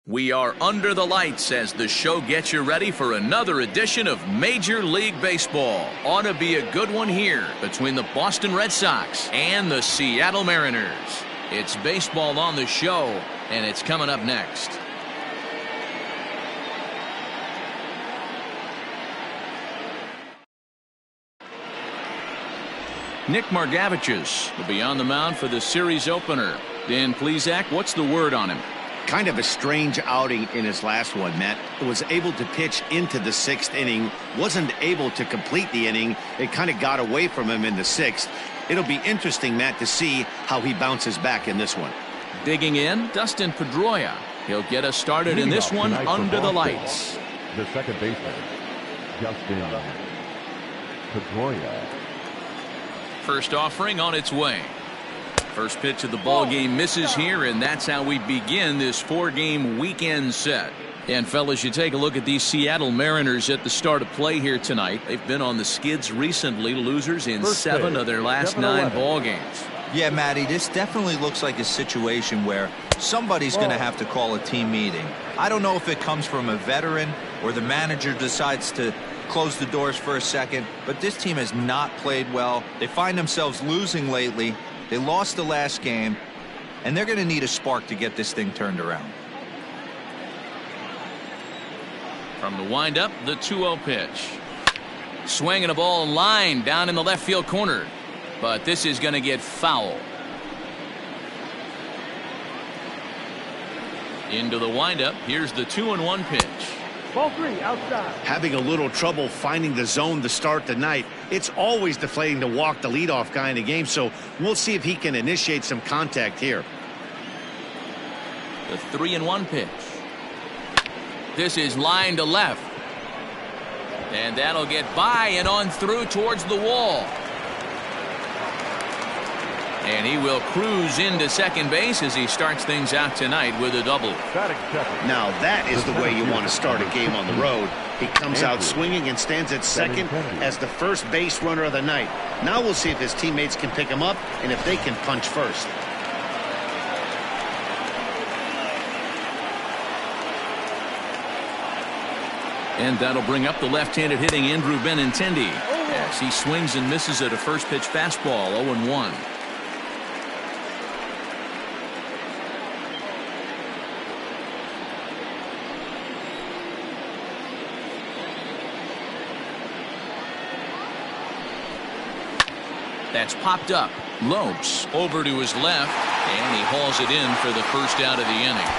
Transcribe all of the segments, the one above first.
We are under the lights as the show gets you ready for another edition of Major League Baseball. Ought to be a good one here between the Boston Red Sox and the Seattle Mariners. It's baseball on the show, and it's coming up next. Nick Margevicius will be on the mound for the series opener. Dan Plesac, what's the word on him? Kind of a strange outing in his last one, Matt. Was able to pitch into the sixth inning, wasn't able to complete the inning. It kind of got away from him in the sixth. It'll be interesting, Matt, to see how he bounces back in this one. Digging in, Dustin Pedroia. He'll get us started in this one under the lights. The second baseman, Dustin Pedroia. First offering on its way. First pitch of the ball game misses here, and that's how we begin this four-game weekend set. And fellas, you take a look at these Seattle Mariners at the start of play here tonight. They've been on the skids recently, losers in 7 of their last 9 ball games. Yeah, Matty, this definitely looks like a situation where somebody's going to have to call a team meeting. I don't know if it comes from a veteran or the manager decides to close the doors for a second, but this team has not played well. They find themselves losing lately. They lost the last game, and they're going to need a spark to get this thing turned around. From the windup, the 2-0 pitch. Swinging a ball line down in the left field corner, but this is going to get foul. Into the windup, here's the 2-1 pitch. Ball 3 outside. Having a little trouble finding the zone to start the night. It's always deflating to walk the leadoff guy in the game, so we'll see if he can initiate some contact here. The 3-1 pitch. This is line to left. And that'll get by and on through towards the wall. And he will cruise into second base as he starts things out tonight with a double. Now that is the way you want to start a game on the road. He comes out swinging and stands at second as the first base runner of the night. Now we'll see if his teammates can pick him up and if they can punch first. And that'll bring up the left-handed hitting Andrew Benintendi as he swings and misses at a first pitch fastball. 0-1. That's popped up. Lopes over to his left, and he hauls it in for the first out of the inning.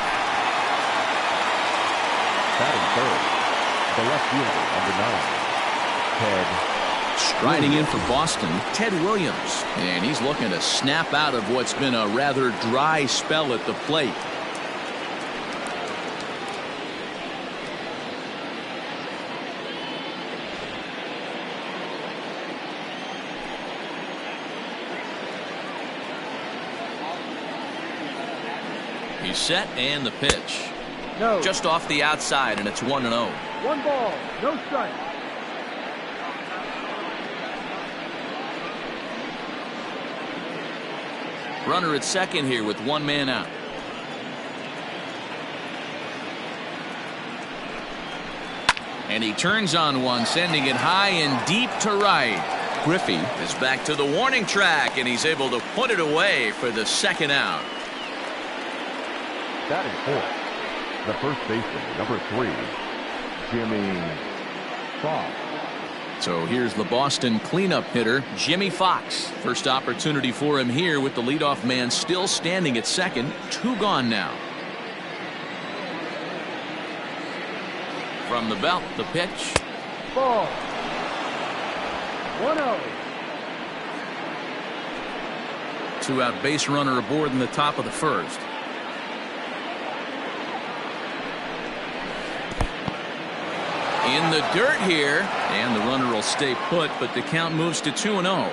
Batting third, the left fielder, number 9, Ted. Striding in for Boston, Ted Williams, and he's looking to snap out of what's been a rather dry spell at the plate. He's set, and the pitch. No. Just off the outside, and it's 1-0. 1 ball, no strike. Runner at second here with 1 man out. And he turns on one, sending it high and deep to right. Griffey is back to the warning track, and he's able to put it away for the second out. Batting fourth, the first baseman, number 3, Jimmy Fox. So here's the Boston cleanup hitter, Jimmy Fox. First opportunity for him here with the leadoff man still standing at second. 2 gone now. From the belt, the pitch. Ball. 1-0. 2-out base runner aboard in the top of the first. In the dirt here, and the runner will stay put, but the count moves to 2-0.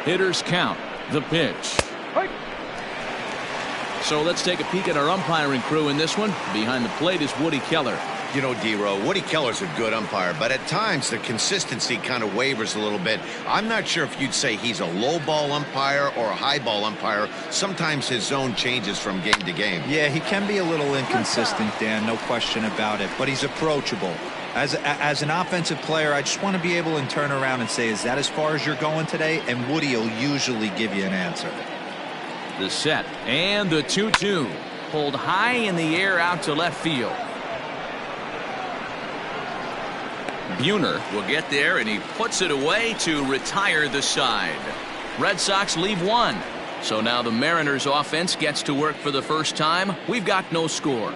Hitters count, the pitch. Hey. So let's take a peek at our umpiring crew in this one. Behind the plate is Woody Keller. You know, D-Row, Woody Keller's a good umpire, but at times the consistency kind of wavers a little bit. I'm not sure if you'd say he's a low ball umpire or a high ball umpire. Sometimes his zone changes from game to game. Yeah, he can be a little inconsistent, Dan, no question about it, but he's approachable. As an offensive player, I just want to be able to turn around and say, is that as far as you're going today? And Woody will usually give you an answer. The set and the 2-2. Pulled high in the air out to left field. Buhner will get there, and he puts it away to retire the side. Red Sox leave one. So now the Mariners offense gets to work for the first time. We've got no score.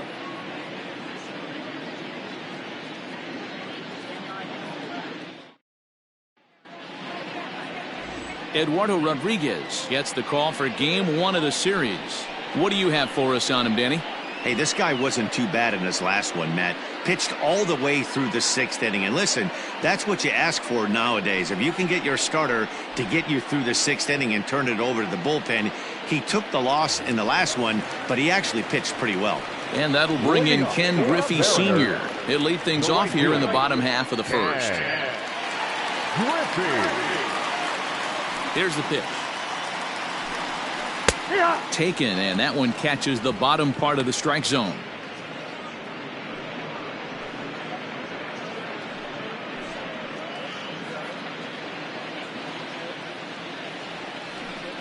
Eduardo Rodriguez gets the call for game one of the series. What do you have for us on him, Danny? Hey, this guy wasn't too bad in his last one, Matt. Pitched all the way through the sixth inning. And listen, that's what you ask for nowadays. If you can get your starter to get you through the sixth inning and turn it over to the bullpen. He took the loss in the last one, but he actually pitched pretty well. And that'll bring in Ken Griffey Sr. He'll lead things off here in the bottom half of the first. Here's the pitch. Taken, and that one catches the bottom part of the strike zone.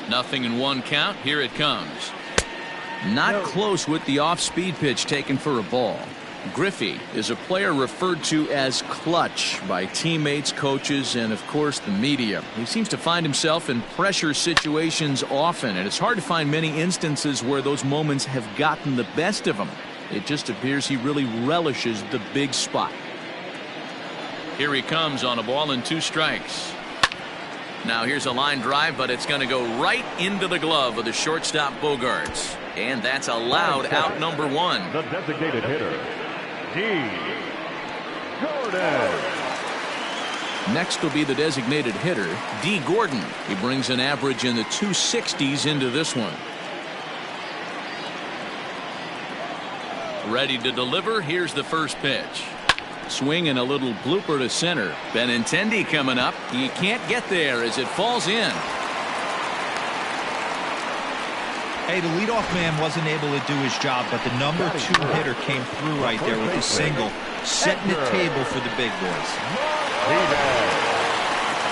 Nothing in one count. Here it comes. Not close with the off-speed pitch taken for a ball. Griffey is a player referred to as clutch by teammates, coaches, and of course the media. He seems to find himself in pressure situations often, and it's hard to find many instances where those moments have gotten the best of him. It just appears he really relishes the big spot. Here he comes on a ball and 2 strikes. Now here's a line drive, but it's going to go right into the glove of the shortstop Bogarts. And that's a loud out number 1. The designated hitter, D. Gordon. Next will be the designated hitter, D. Gordon. He brings an average in the 260s into this one. Ready to deliver. Here's the first pitch. Swing and a little blooper to center. Benintendi coming up. He can't get there as it falls in. Hey, the leadoff man wasn't able to do his job, but the number 2 hitter came through right there with a single, setting the table for the big boys.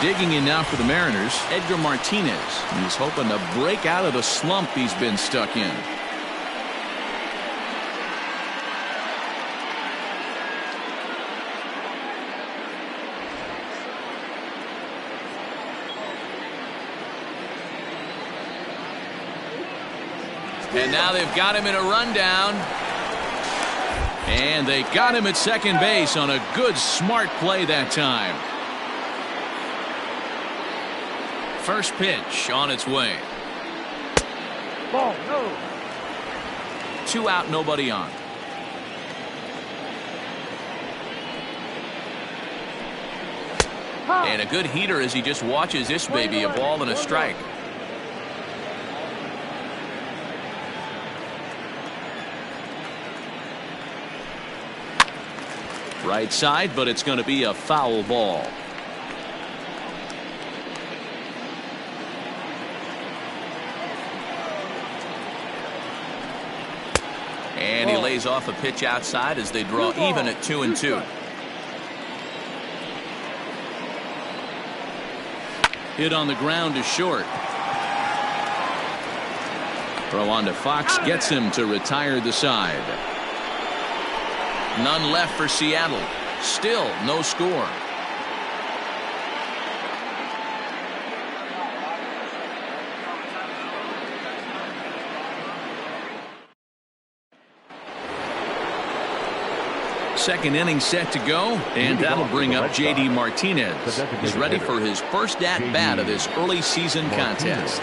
Digging in now for the Mariners, Edgar Martinez. He's hoping to break out of the slump he's been stuck in. And now they've got him in a rundown. And they got him at second base on a good, smart play that time. First pitch on its way. Ball, no. 2 out, nobody on. And a good heater as he just watches this baby, a ball and a strike. Right side, but it's going to be a foul ball. And he lays off a pitch outside as they draw even at 2-2. Hit on the ground is short. Throw on to Fox gets him to retire the side. None left for Seattle. Still no score. Second inning set to go, and that'll bring up J.D. Martinez. He's ready for his first at-bat of this early season contest.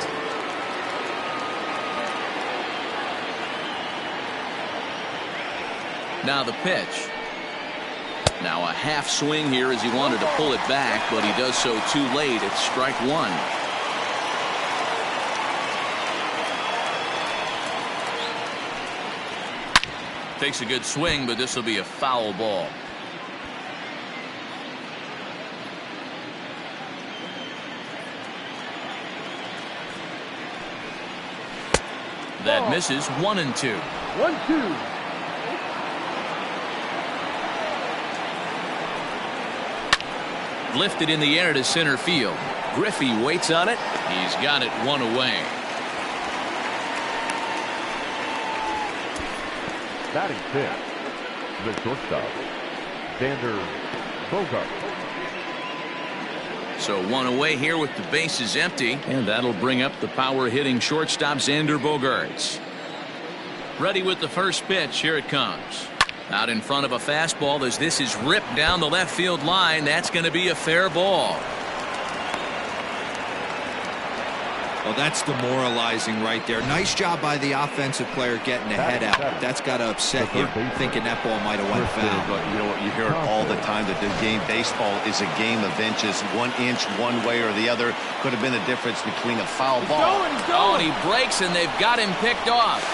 Now the pitch. Now a half swing here as he wanted to pull it back, but he does so too late. It's strike 1. Takes a good swing, but this will be a foul ball. That misses. 1-2. 1-2. Lifted in the air to center field. Griffey waits on it. He's got it one away. Batting fifth, the shortstop, Xander Bogart. So one away here with the bases empty, and that'll bring up the power hitting shortstop Xander Bogaerts. Ready with the first pitch. Here it comes. Out in front of a fastball as this is ripped down the left field line. That's going to be a fair ball. Well, that's demoralizing right there. Nice job by the offensive player getting the head out. That's got to upset you, thinking that ball might have went foul. But you know what? You hear it all the time that the game, baseball is a game of inches. 1 inch one way or the other could have been the difference between a foul ball. Oh, and he breaks, and they've got him picked off.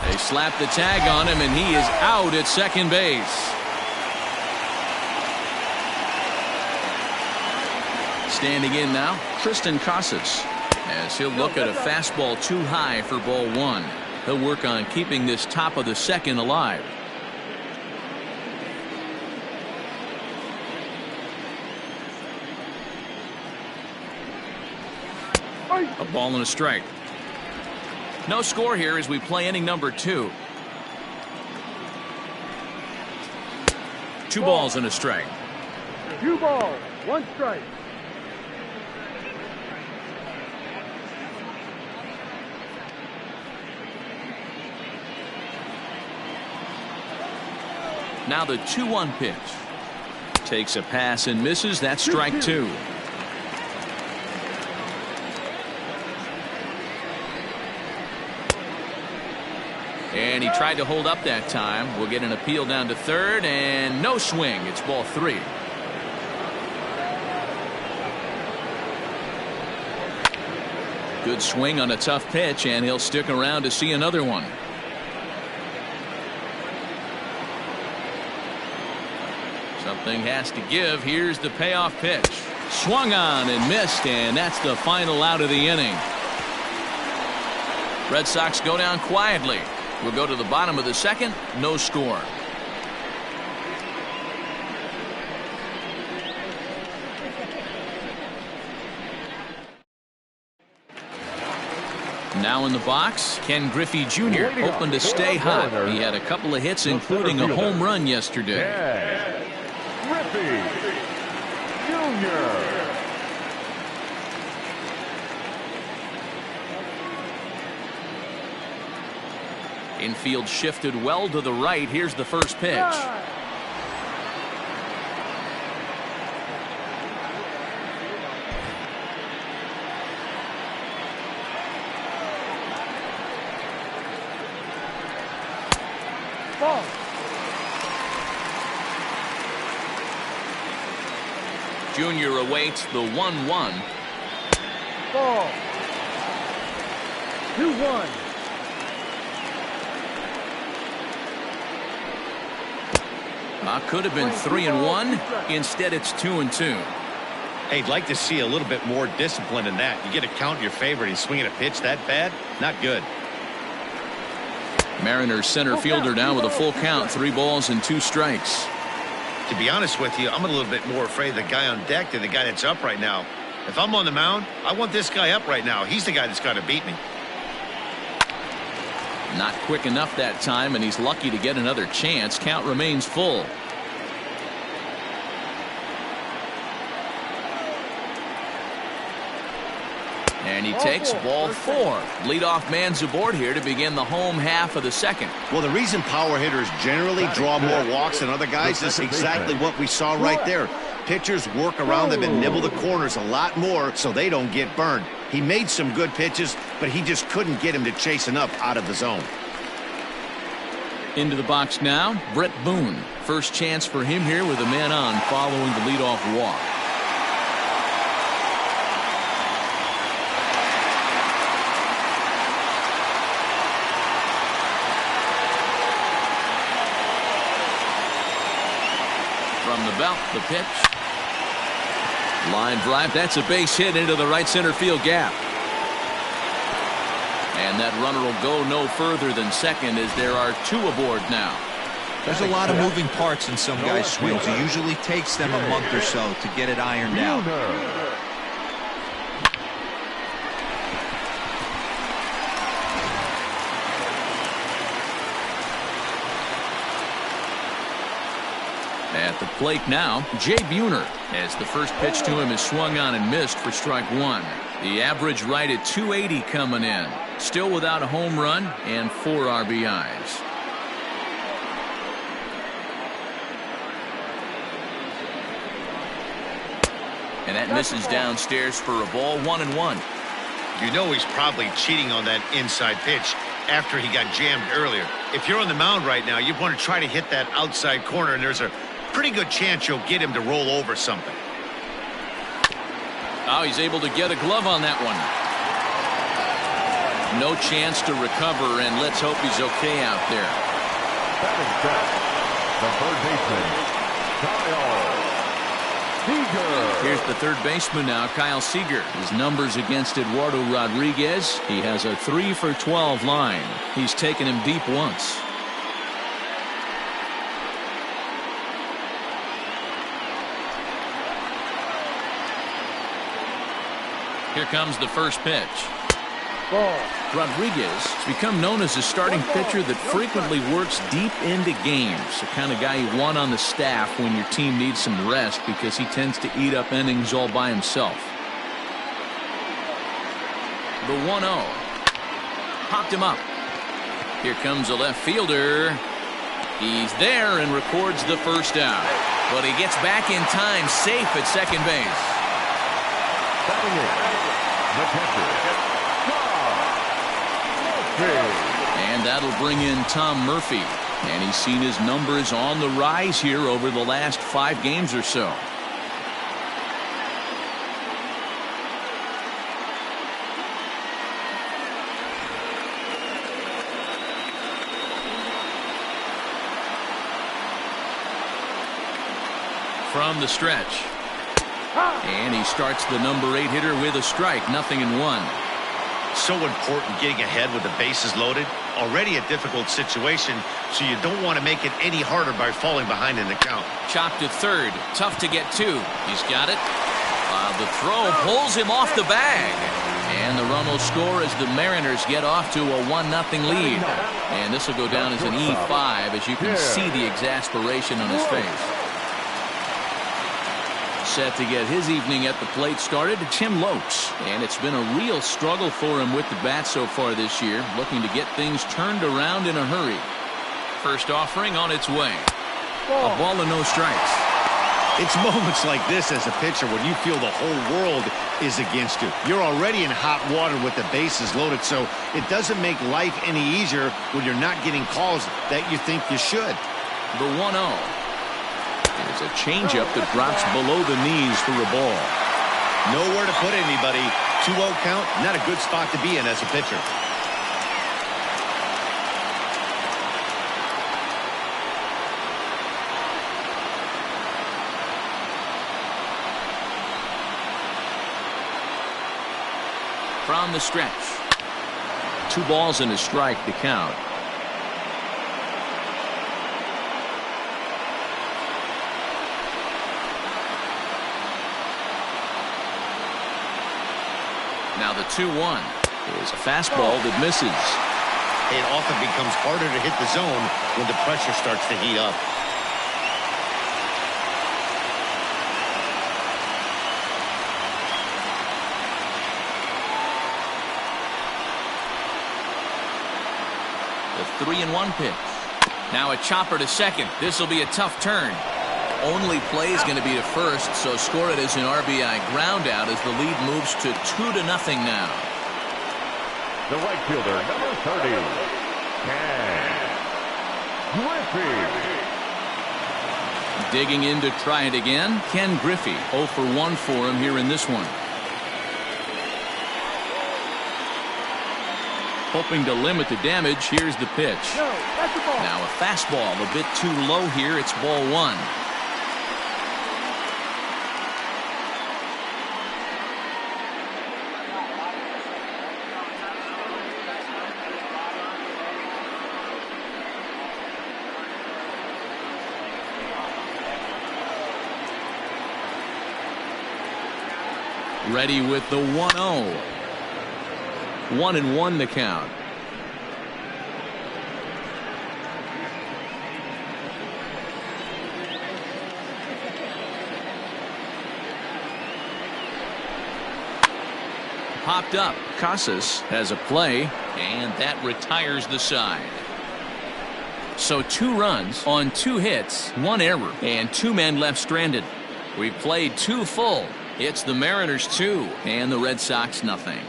They slap the tag on him, and he is out at second base. Standing in now, Tristan Casas, as he'll look at a fastball too high for ball one. He'll work on keeping this top of the second alive. A ball and a strike. No score here as we play inning number 2. 2 balls and a strike. 2 balls, 1 strike. Now the 2-1 pitch. Takes a pass and misses. That's strike 2. And he tried to hold up that time. We'll get an appeal down to third, and no swing. It's ball 3. Good swing on a tough pitch, and he'll stick around to see another one. Something has to give. Here's the payoff pitch. Swung on and missed, and that's the final out of the inning. Red Sox go down quietly. We'll go to the bottom of the second. No score. Now in the box, Ken Griffey Jr. hoping to stay hot. He had a couple of hits, including a home run yesterday. Griffey Jr. Infield shifted well to the right. Here's the first pitch. Ball. Junior awaits the 1-1. Ball. 2-1. Could have been 3-1. Instead, it's 2-2. Hey, I'd like to see a little bit more discipline in that. You get a count in your favor and he's swinging a pitch that bad? Not good. Mariners center fielder now with a full count. 3 balls and 2 strikes. To be honest with you, I'm a little bit more afraid of the guy on deck than the guy that's up right now. If I'm on the mound, I want this guy up right now. He's the guy that's got to beat me. Not quick enough that time, and he's lucky to get another chance. Count remains full. And he takes ball 4. Leadoff man's aboard here to begin the home half of the second. Well, the reason power hitters generally draw more walks than other guys is exactly what we saw right there. Pitchers work around them and nibble the corners a lot more so they don't get burned. He made some good pitches, but he just couldn't get him to chase enough out of the zone. Into the box now, Brett Boone. First chance for him here with a man on following the leadoff walk. From the belt, the pitch. Line drive. That's a base hit into the right center field gap. And that runner will go no further than second as there are 2 aboard now. There's a lot of moving parts in some guys' swings. It usually takes them a month or so to get it ironed out. At the plate now, Jay Buhner, as the first pitch to him is swung on and missed for strike 1. The average right at 280 coming in. Still without a home run and 4 RBIs. And that misses downstairs for a ball, 1-1. You know he's probably cheating on that inside pitch after he got jammed earlier. If you're on the mound right now, you want to try to hit that outside corner, and there's a pretty good chance you'll get him to roll over something. Oh, he's able to get a glove on that one. No chance to recover, and let's hope he's okay out there. Batting set, the third baseman, Kyle Seager. Here's the third baseman now, Kyle Seager. His numbers against Eduardo Rodriguez. He has a 3 for 12 line. He's taken him deep once. Here comes the first pitch. Ball. Rodriguez has become known as a starting pitcher that frequently works deep into games. The kind of guy you want on the staff when your team needs some rest because he tends to eat up innings all by himself. The 1-0. Popped him up. Here comes a left fielder. He's there and records the first out. But he gets back in time, safe at second base. Batting in, the catcher, And that'll bring in Tom Murphy. And he's seen his numbers on the rise here over the last 5 games or so. From the stretch. And he starts the number 8 hitter with a strike. 0-1. So important getting ahead with the bases loaded. Already a difficult situation, so you don't want to make it any harder by falling behind in the count. Chopped to third. Tough to get to. He's got it. The throw pulls him off the bag. And the run will score as the Mariners get off to a 1-0 lead. And this will go down as an E5 as you can see the exasperation on his face. Set to get his evening at the plate started, Tim Lokes. And it's been a real struggle for him with the bat so far this year, looking to get things turned around in a hurry. First offering on its way. A ball and no strikes. It's moments like this as a pitcher when you feel the whole world is against you. You're already in hot water with the bases loaded, so it doesn't make life any easier when you're not getting calls that you think you should. The 1-0. There's a changeup that drops below the knees for a ball. Nowhere to put anybody. 2-0 count, not a good spot to be in as a pitcher. From the stretch. 2 balls and a strike to count. Now the 2-1 is a fastball that misses. It often becomes harder to hit the zone when the pressure starts to heat up. The 3-1 pitch. Now a chopper to second. This will be a tough turn. Only play is going to be to first, so score it as an RBI ground out as the lead moves to 2-0 now. the right fielder, number 30, Ken Griffey. Digging in to try it again, Ken Griffey. 0 for 1 for him here in this one. Hoping to limit the damage. Here's the pitch. Now a fastball a bit too low here. It's ball 1. Ready with the 1-0. 1-1 the count. Popped up. Casas has a play, and that retires the side. So 2 runs on 2 hits, 1 error, and 2 men left stranded. We've played 2 full. It's the Mariners 2 and the Red Sox nothing.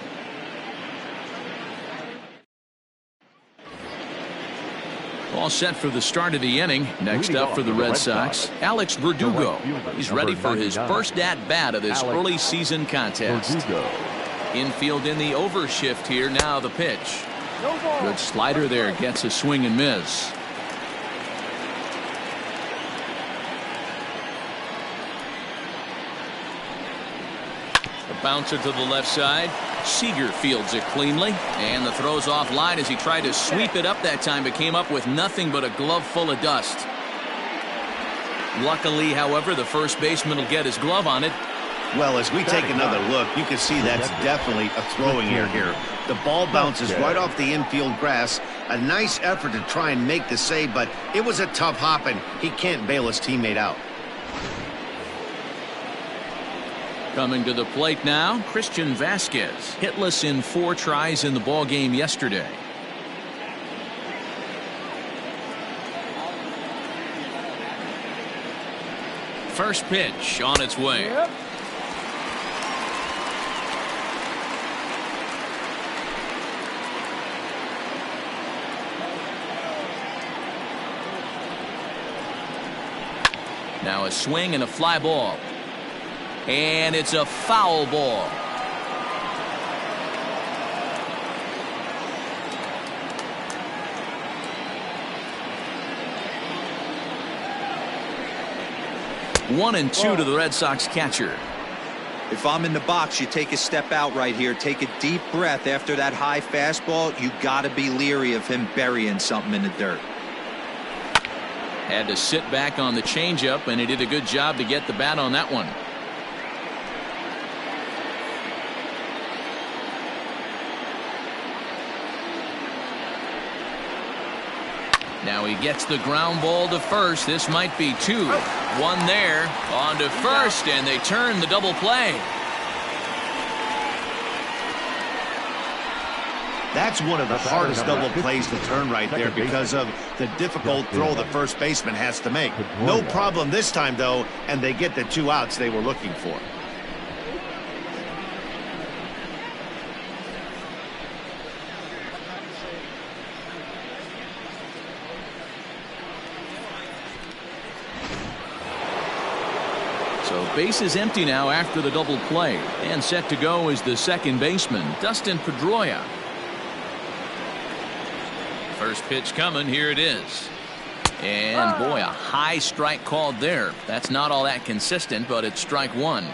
All set for the start of the inning. Next up for the Red Sox, Alex Verdugo. He's ready for his first at-bat of this early season contest. Infield in the overshift here. Now the pitch. Good slider there. Gets a swing and miss. A bouncer to the left side. Seager fields it cleanly. And the throw's offline as he tried to sweep it up that time, but came up with nothing but a glove full of dust. Luckily, however, the first baseman will get his glove on it. Well, as we take another look, you can see that's definitely a throwing error here. The ball bounces right off the infield grass. A nice effort to try and make the save, but it was a tough hop, and he can't bail his teammate out. Coming to the plate now, Christian Vasquez. Hitless in 4 tries in the ball game yesterday. First pitch on its way. Yep. Now a swing and a fly ball. And it's a foul ball. One and two to the Red Sox catcher. If I'm in the box, you take a step out right here. Take a deep breath after that high fastball. You got to be leery of him burying something in the dirt. Had to sit back on the changeup, and he did a good job to get the bat on that one. Now he gets the ground ball to first. This might be 2. 1 there. On to first, and they turn the double play. That's one of the hardest double plays to turn right there because of the difficult throw the first baseman has to make. No problem this time, though, and they get the 2 outs they were looking for. So base is empty now after the double play, and set to go is the second baseman, Dustin Pedroia. First pitch coming. Here it is. And boy, a high strike called there. That's not all that consistent, but it's strike 1.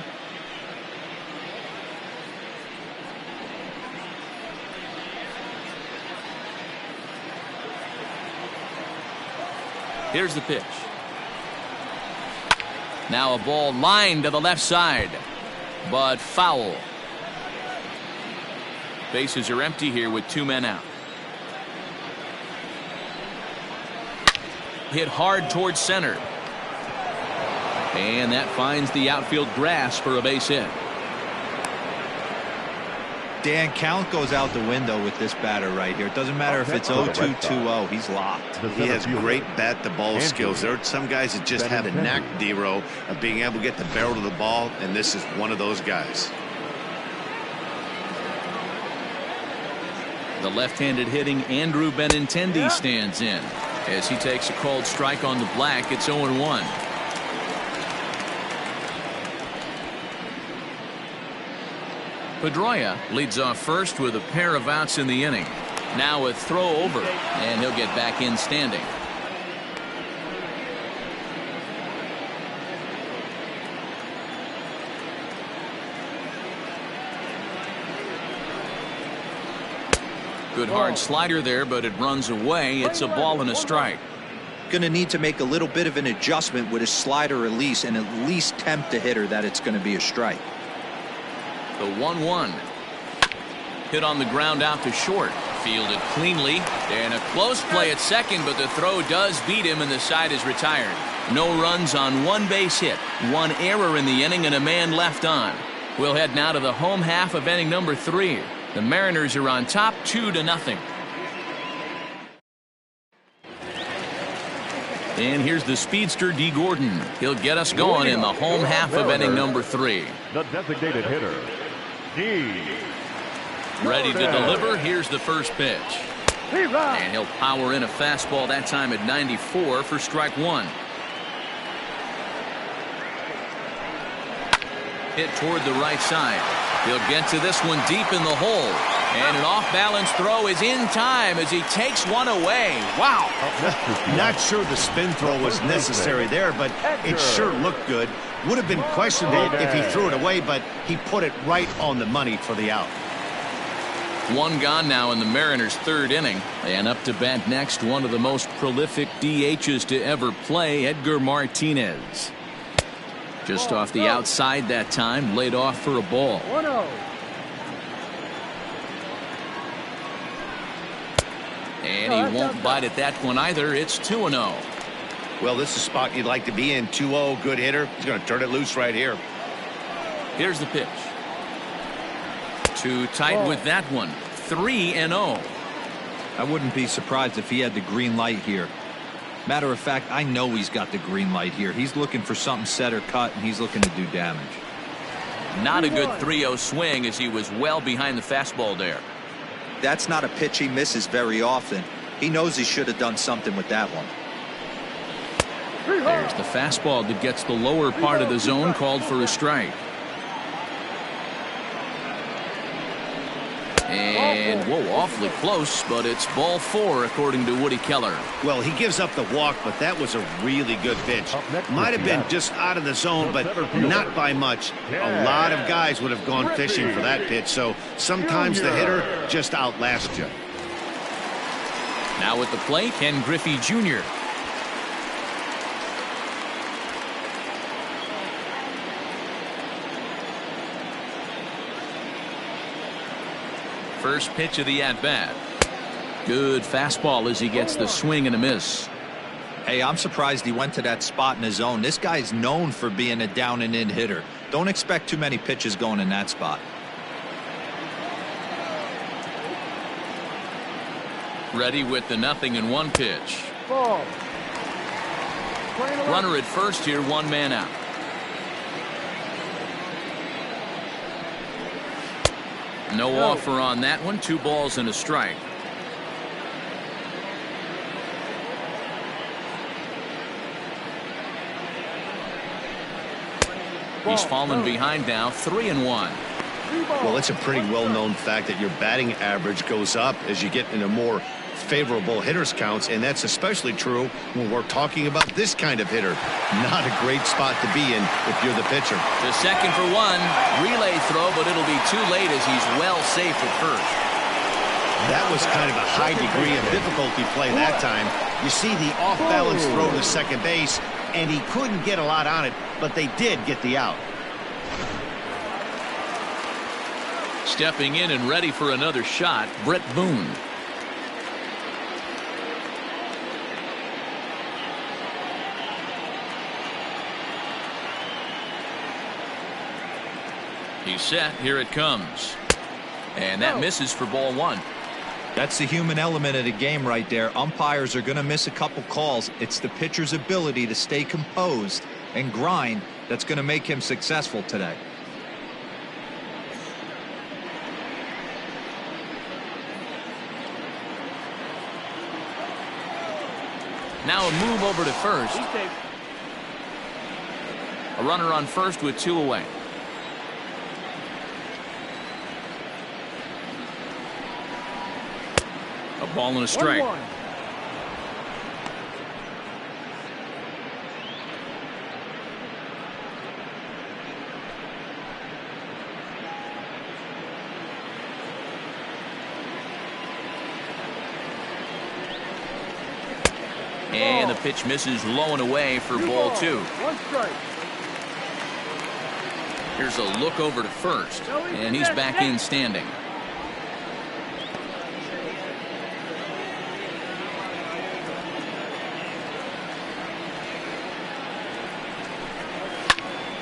Here's the pitch. Now a ball lined to the left side, but foul. Bases are empty here with 2 men out. Hit hard towards center. And that finds the outfield grass for a base hit. Dan, count goes out the window with this batter right here. It doesn't matter if it's 0-2, 2-0. He's locked. He has great bat-to-ball skills. There are some guys that just have a knack, D-Row, of being able to get the barrel to the ball, and this is one of those guys. The left-handed hitting Andrew Benintendi stands in as he takes a called strike on the black. It's 0-1. Pedroia leads off first with a pair of outs in the inning. Now a throw over, and he'll get back in standing. Good hard slider there, but it runs away. It's a ball and a strike. Going to need to make a little bit of an adjustment with his slider release and at least tempt the hitter that it's going to be a strike. The 1-1. Hit on the ground out to short. Fielded cleanly. And a close play at second, but the throw does beat him, and the side is retired. No runs on one base hit. One error in the inning, and a man left on. We'll head now to the home half of inning number 3. The Mariners are on top 2-0. And here's the speedster D. Gordon. He'll get us going in the home half of inning number 3. The designated hitter, D. Ready to deliver. Here's the first pitch. And he'll power in a fastball that time at 94 for strike 1. Hit toward the right side. He'll get to this one deep in the hole. And an off-balance throw is in time as he takes one away. Wow. Not sure the spin throw was necessary there, but it sure looked good. Would have been questionable if he threw it away, but he put it right on the money for the out. One gone now in the Mariners' 3rd inning. And up to bat next, one of the most prolific DHs to ever play, Edgar Martinez. Just off the outside that time, laid off for a ball. 1-0. And he won't bite at that one either. It's 2-0. Well, this is a spot you'd like to be in. 2-0, good hitter. He's going to turn it loose right here. Here's the pitch. Too tight with that one. 3-0. I wouldn't be surprised if he had the green light here. Matter of fact, I know he's got the green light here. He's looking for something set or cut, and he's looking to do damage. Not a good 3-0 swing as he was well behind the fastball there. That's not a pitch he misses very often. He knows he should have done something with that one. There's the fastball that gets the lower part of the zone, called for a strike. And whoa, awfully close, but it's ball 4 according to Woody Keller. Well, he gives up the walk, but that was a really good pitch. Might have been just out of the zone, but not by much. A lot of guys would have gone fishing for that pitch, so sometimes the hitter just outlasts you. Now at the plate, Ken Griffey Jr. First pitch of the at-bat. Good fastball as he gets the swing and a miss. Hey, I'm surprised he went to that spot in his zone. This guy's known for being a down and in hitter. Don't expect too many pitches going in that spot. Ready with the 0-1 pitch. Ball. Runner at first here, one man out. No offer on that one. 2 balls and a strike. He's fallen behind now. 3-1. Well, it's a pretty well-known fact that your batting average goes up as you get into more favorable hitters counts, and that's especially true when we're talking about this kind of hitter. Not a great spot to be in if you're the pitcher. To second for one. Relay throw, but it'll be too late as he's well safe at first. That was kind of a high degree of difficulty play that time. You see the off-balance throw to second base, and he couldn't get a lot on it, but they did get the out. Stepping in and ready for another shot, Brett Boone. He's set. Here it comes. And that misses for ball 1. That's the human element of the game right there. Umpires are going to miss a couple calls. It's the pitcher's ability to stay composed and grind that's going to make him successful today. Now a move over to first. A runner on first with 2 away. A ball and a strike. 1-1. And the pitch misses low and away for ball 2. 1 strike. Here's a look over to first, and he's back in standing.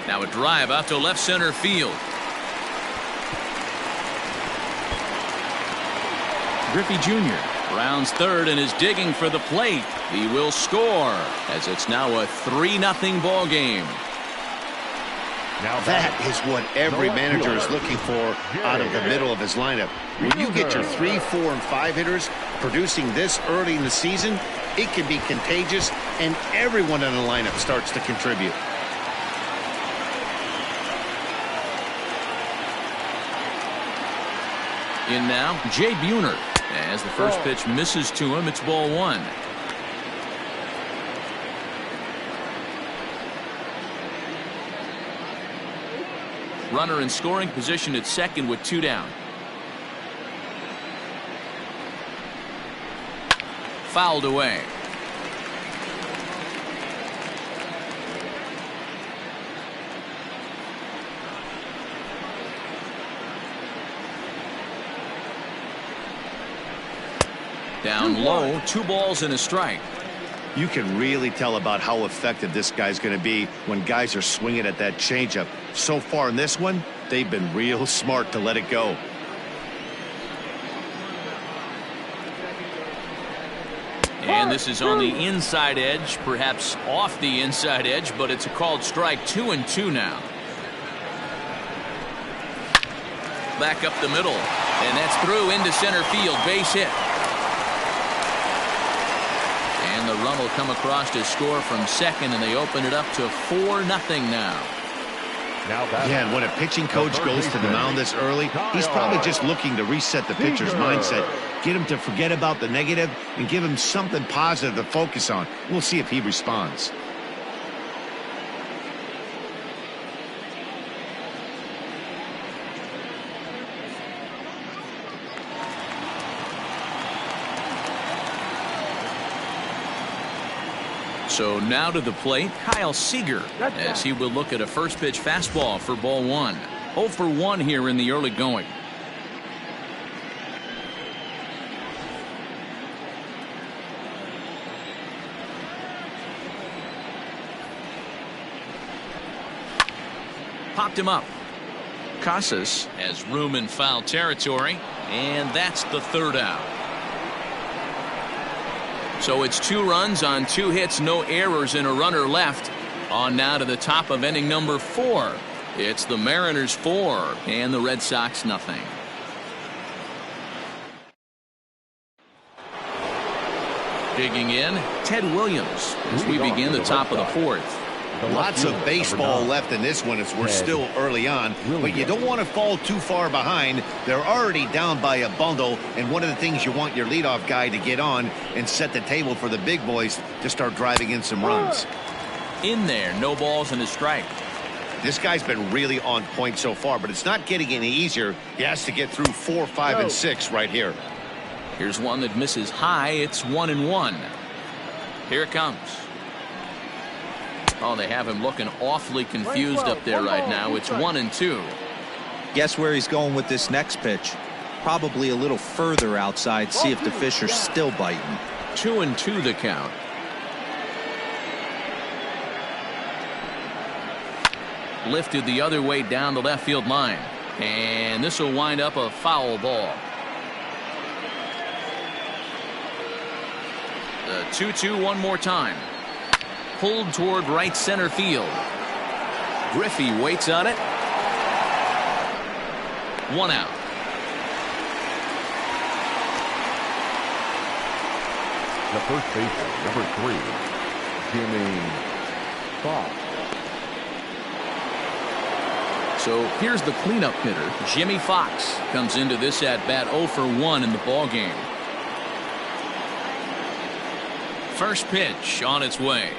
Now a drive out to left center field. Griffey Jr. rounds third and is digging for the plate. He will score as it's now a 3-0 ball game. Now that is what every manager is looking for out of the middle of his lineup. When you get your 3, 4, and 5 hitters producing this early in the season, it can be contagious, and everyone in the lineup starts to contribute. In now, Jay Buhner. As the first pitch misses to him, it's ball 1. Runner in scoring position at second with 2 down. Fouled away. Down low, 2 balls and a strike. You can really tell about how effective this guy's going to be when guys are swinging at that changeup. So far in this one, they've been real smart to let it go. And this is on the inside edge, perhaps off the inside edge, but it's a called strike. 2-2 now. Back up the middle, and that's through into center field. Base hit. And the run will come across to score from second, and they open it up to 4-0 now. Yeah, and when a pitching coach goes to the mound this early, he's probably just looking to reset the pitcher's mindset, get him to forget about the negative, and give him something positive to focus on. We'll see if he responds. So now to the plate, Kyle Seager, as he will look at a first pitch fastball for ball 1. 0 for 1 here in the early going. Popped him up. Casas has room in foul territory, and that's the 3rd out. So it's 2 runs on 2 hits, no errors, and a runner left. On now to the top of inning number 4. It's the Mariners 4 and the Red Sox nothing. Digging in, Ted Williams as we begin the top of the 4th. Lots of baseball left in this one as we're still early on, but you don't want to fall too far behind. They're already down by a bundle, and one of the things you want your leadoff guy to get on and set the table for the big boys to start driving in some runs. In there, no balls and a strike. This guy's been really on point so far, but it's not getting any easier. He has to get through 4, 5, and 6 right here. Here's one that misses high. It's 1-1. Here it comes. Oh, they have him looking awfully confused up there right now. It's 1-2. Guess where he's going with this next pitch? Probably a little further outside. See if the fish are still biting. 2-2 the count. Lifted the other way down the left field line. And this will wind up a foul ball. The 2-2 one more time. Pulled toward right center field. Griffey waits on it. 1 out. The first baseman, number 3, Jimmy Fox. So here's the cleanup hitter. Jimmy Fox comes into this at bat 0 for 1 in the ball game. First pitch on its way.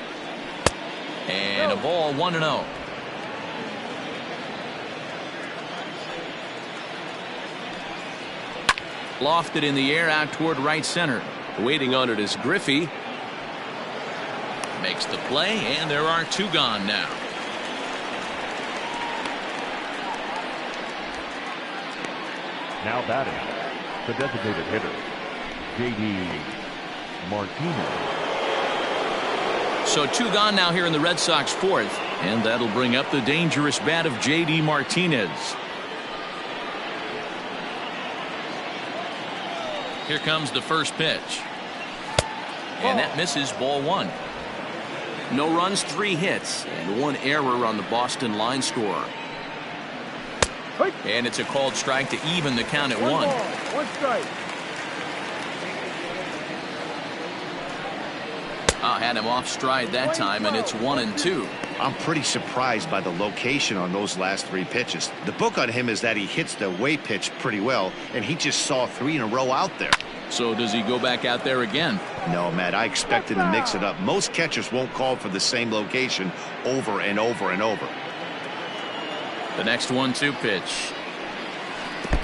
And a ball 1-0. Lofted in the air out toward right center. Waiting on it is Griffey. Makes the play, and there are 2 gone now. Now batting, the designated hitter, J.D. Martinez. So 2 gone now here in the Red Sox 4th, and that'll bring up the dangerous bat of J.D. Martinez. Here comes the first pitch. And that misses, ball 1. No runs, 3 hits, and 1 error on the Boston line score. And it's a called strike to even the count at 1. 1 strike. Had him off stride that time, and it's 1-2. I'm pretty surprised by the location on those last 3 pitches. The book on him is that he hits the away pitch pretty well, and he just saw 3 in a row out there. So does he go back out there again? No, Matt, I expect him to mix it up. Most catchers won't call for the same location over and over and over. The next 1-2 pitch.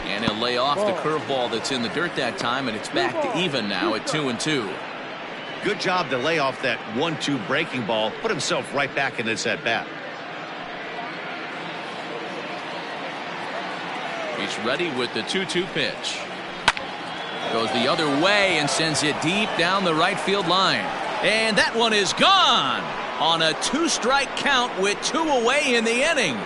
And he'll lay off the curveball that's in the dirt that time, and it's back to even now at 2-2. Good job to lay off that 1-2 breaking ball, put himself right back in this at bat. He's ready with the 2-2 pitch. Goes the other way and sends it deep down the right field line. And that one is gone on a 2-strike count with 2 away in the inning.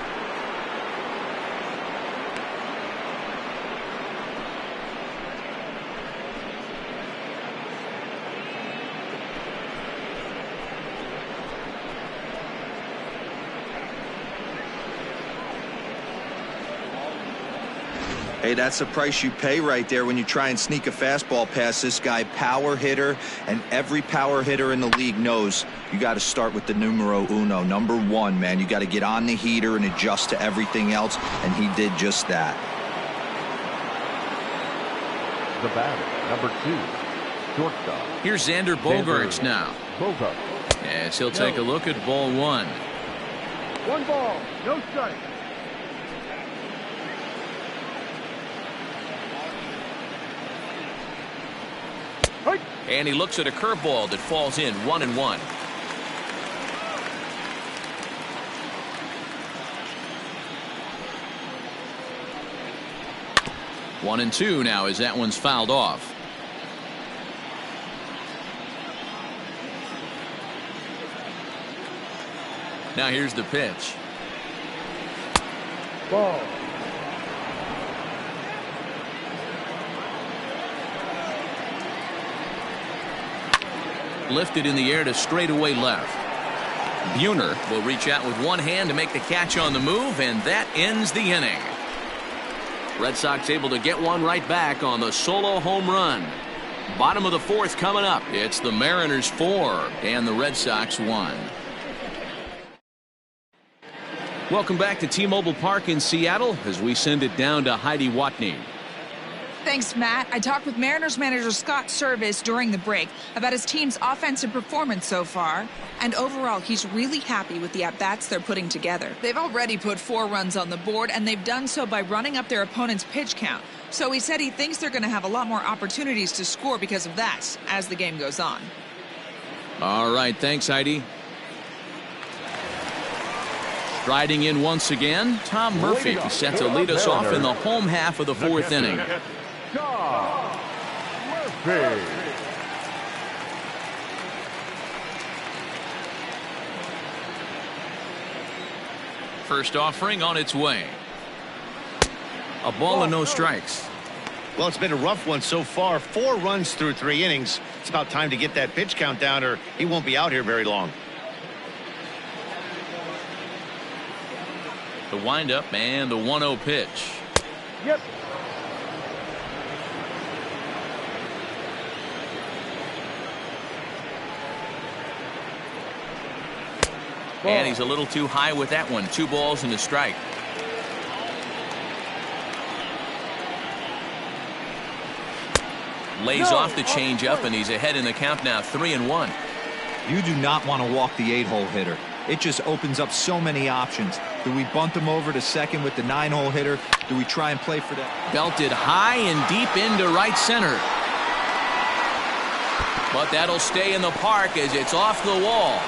Hey, that's the price you pay right there when you try and sneak a fastball past this guy. Power hitter, and every power hitter in the league knows you got to start with the numero uno, number 1, man. You got to get on the heater and adjust to everything else, and he did just that. The batter, number 2, shortstop. Here's Xander Bogaerts now. As he'll take a look at ball 1. 1 ball, no strike. And he looks at a curveball that falls in 1-1. One and two now as that one's fouled off. Now here's the pitch. Ball. Lifted in the air to straightaway left. Buhner will reach out with one hand to make the catch on the move, and that ends the inning. Red Sox able to get one right back on the solo home run. Bottom of the 4th coming up. It's the Mariners 4 and the Red Sox 1. Welcome back to T-Mobile Park in Seattle as we send it down to Heidi Watney. Thanks, Matt. I talked with Mariners manager Scott Service during the break about his team's offensive performance so far. And overall, he's really happy with the at-bats they're putting together. They've already put 4 runs on the board, and they've done so by running up their opponent's pitch count. So he said he thinks they're going to have a lot more opportunities to score because of that as the game goes on. All right, thanks, Heidi. Striding in once again, Tom Murphy set to lead us off in the home half of the 4th inning. Tom Murphy. First offering on its way. A ball and no strikes. Well, it's been a rough one so far. 4 runs through 3 innings. It's about time to get that pitch count down, or he won't be out here very long. The windup and the 1-0 pitch. Yep. And he's a little too high with that one. 2 balls and a strike. Lays off the changeup, and he's ahead in the count now, 3-1. You do not want to walk the 8-hole hitter. It just opens up so many options. Do we bunt him over to second with the 9-hole hitter? Do we try and play for that? Belted high and deep into right center. But that'll stay in the park as it's off the wall.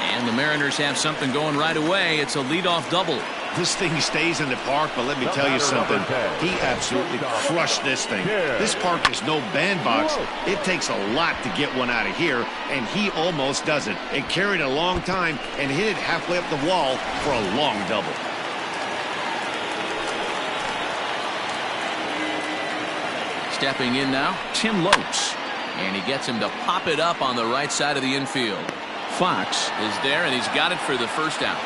And the Mariners have something going right away. It's a leadoff double. This thing stays in the park, but let me tell you something. He absolutely crushed this thing. This park is no bandbox. It takes a lot to get one out of here, and he almost does it. It carried a long time and hit it halfway up the wall for a long double. Stepping in now, Tim Lopes. And he gets him to pop it up on the right side of the infield. Fox is there, and he's got it for the first out.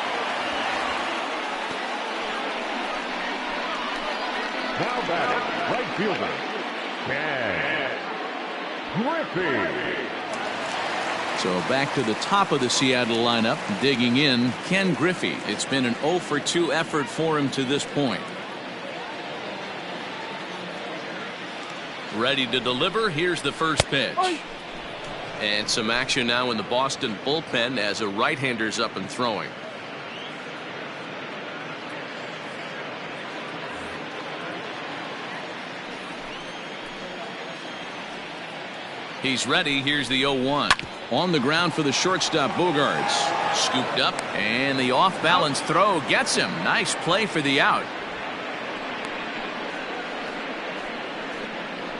Now batting, right fielder, Ken Griffey. So back to the top of the Seattle lineup, digging in, Ken Griffey. It's been an 0 for 2 effort for him to this point. Ready to deliver. Here's the first pitch. And some action now in the Boston bullpen as a right-hander's up and throwing. He's ready. Here's the 0-1. On the ground for the shortstop, Bogarts. Scooped up, and the off-balance throw gets him. Nice play for the out.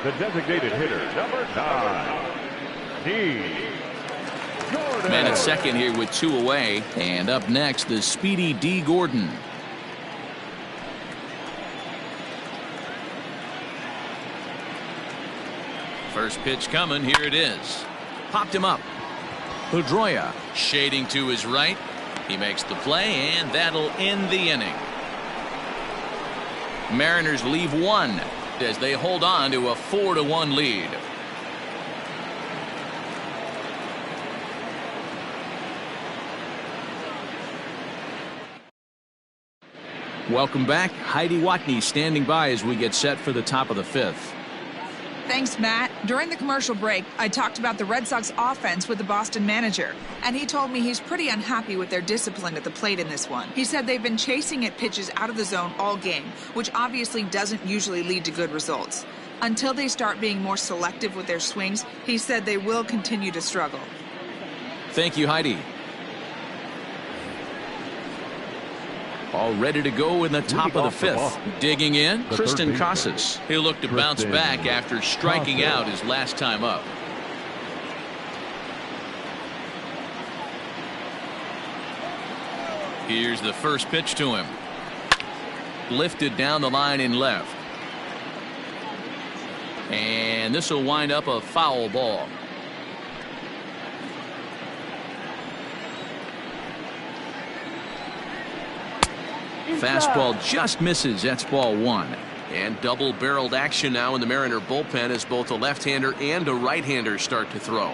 The designated hitter, number 9, D. Gordon. Man at second here with 2 away. And up next, the speedy D. Gordon. First pitch coming. Here it is. Popped him up. Pedroia shading to his right. He makes the play, and that'll end the inning. Mariners leave 1 as they hold on to a 4-1 lead. Welcome back. Heidi Watney standing by as we get set for the top of the 5th. Thanks, Matt. During the commercial break, I talked about the Red Sox offense with the Boston manager, and he told me he's pretty unhappy with their discipline at the plate in this one. He said they've been chasing at pitches out of the zone all game, which obviously doesn't usually lead to good results. Until they start being more selective with their swings, he said they will continue to struggle. Thank you, Heidi. All ready to go in the top of the 5th. Digging in, Tristan Casas. He'll look to bounce back after striking out his last time up. Here's the first pitch to him. Lifted down the line in left. And this will wind up a foul ball. Fastball just misses. That's ball 1. And double-barreled action now in the Mariner bullpen as both a left-hander and a right-hander start to throw.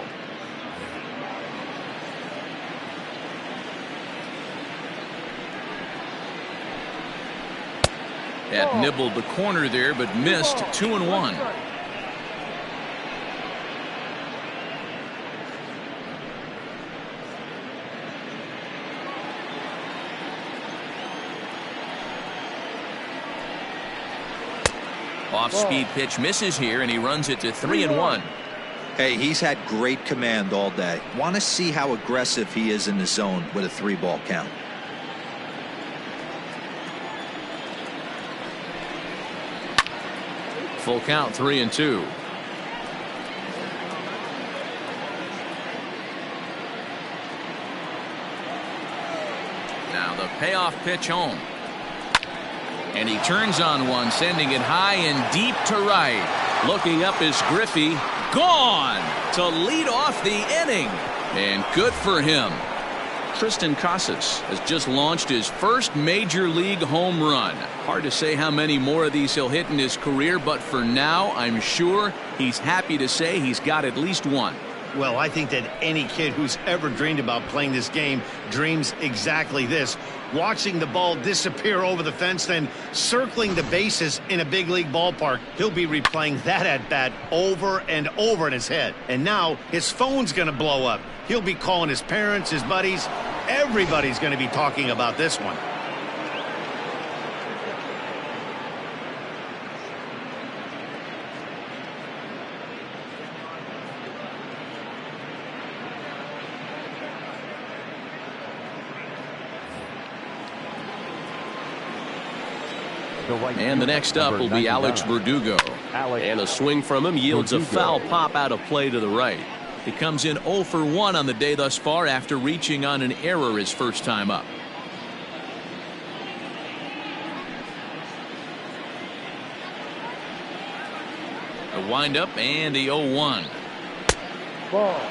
That nibbled the corner there, but missed. 2-1. Off-speed pitch misses here, and he runs it to 3-1. Hey, he's had great command all day. Want to see how aggressive he is in the zone with a 3-ball count. Full count, 3-2. Now the payoff pitch home. And he turns on one, sending it high and deep to right. Looking up is Griffey. Gone to lead off the inning. And good for him. Tristan Casas has just launched his first major league home run. Hard to say how many more of these he'll hit in his career, but for now, I'm sure he's happy to say he's got at least one. Well, I think that any kid who's ever dreamed about playing this game dreams exactly this. Watching the ball disappear over the fence, then circling the bases in a big league ballpark. He'll be replaying that at bat over and over in his head. And now his phone's going to blow up. He'll be calling his parents, his buddies. Everybody's going to be talking about this one. And the next up will be Alex Verdugo. And a swing from him yields a foul pop out of play to the right. He comes in 0 for 1 on the day thus far after reaching on an error his first time up. The windup and the 0-1. Ball.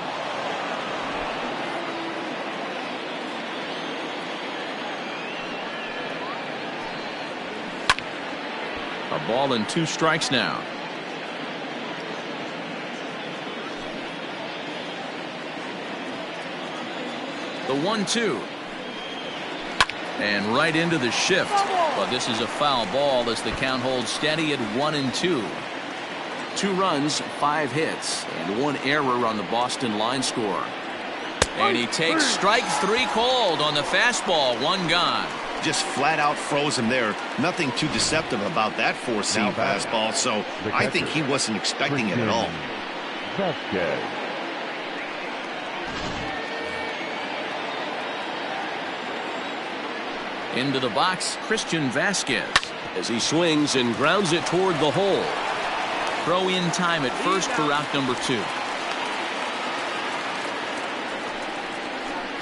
A ball and 2 strikes now. The 1-2. And right into the shift. But this is a foul ball as the count holds steady at 1-2. 2 runs, 5 hits, and 1 error on the Boston line score. And he takes strike 3 cold on the fastball. 1 gone. Just flat out froze him there. Nothing too deceptive about that 4-seam fastball, so I think he wasn't expecting it at all. Into the box, Christian Vasquez. As he swings and grounds it toward the hole. Throw in time at first for out number 2.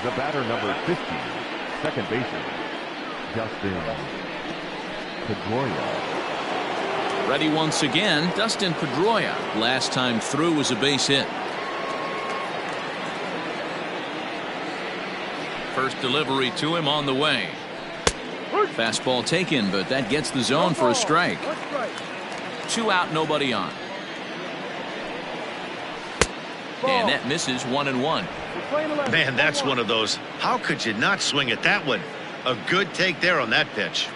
The batter, number 50, second baseman, Dustin Pedroia. Ready once again, Dustin Pedroia. Last time through was a base hit. First delivery to him on the way. Fastball taken, but that gets the zone for a strike. 2 out, nobody on. And that misses 1-1. Man, that's one of those. How could you not swing at that one? A good take there on that pitch.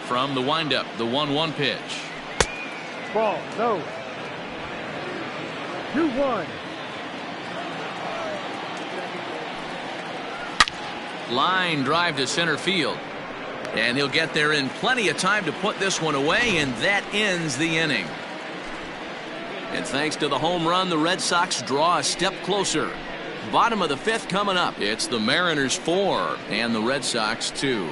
From the windup, the 1-1 pitch. Ball. No. 2-1. Line drive to center field. And he'll get there in plenty of time to put this one away, and that ends the inning. And thanks to the home run, the Red Sox draw a step closer. Bottom of the 5th coming up. It's the Mariners 4 and the Red Sox 2.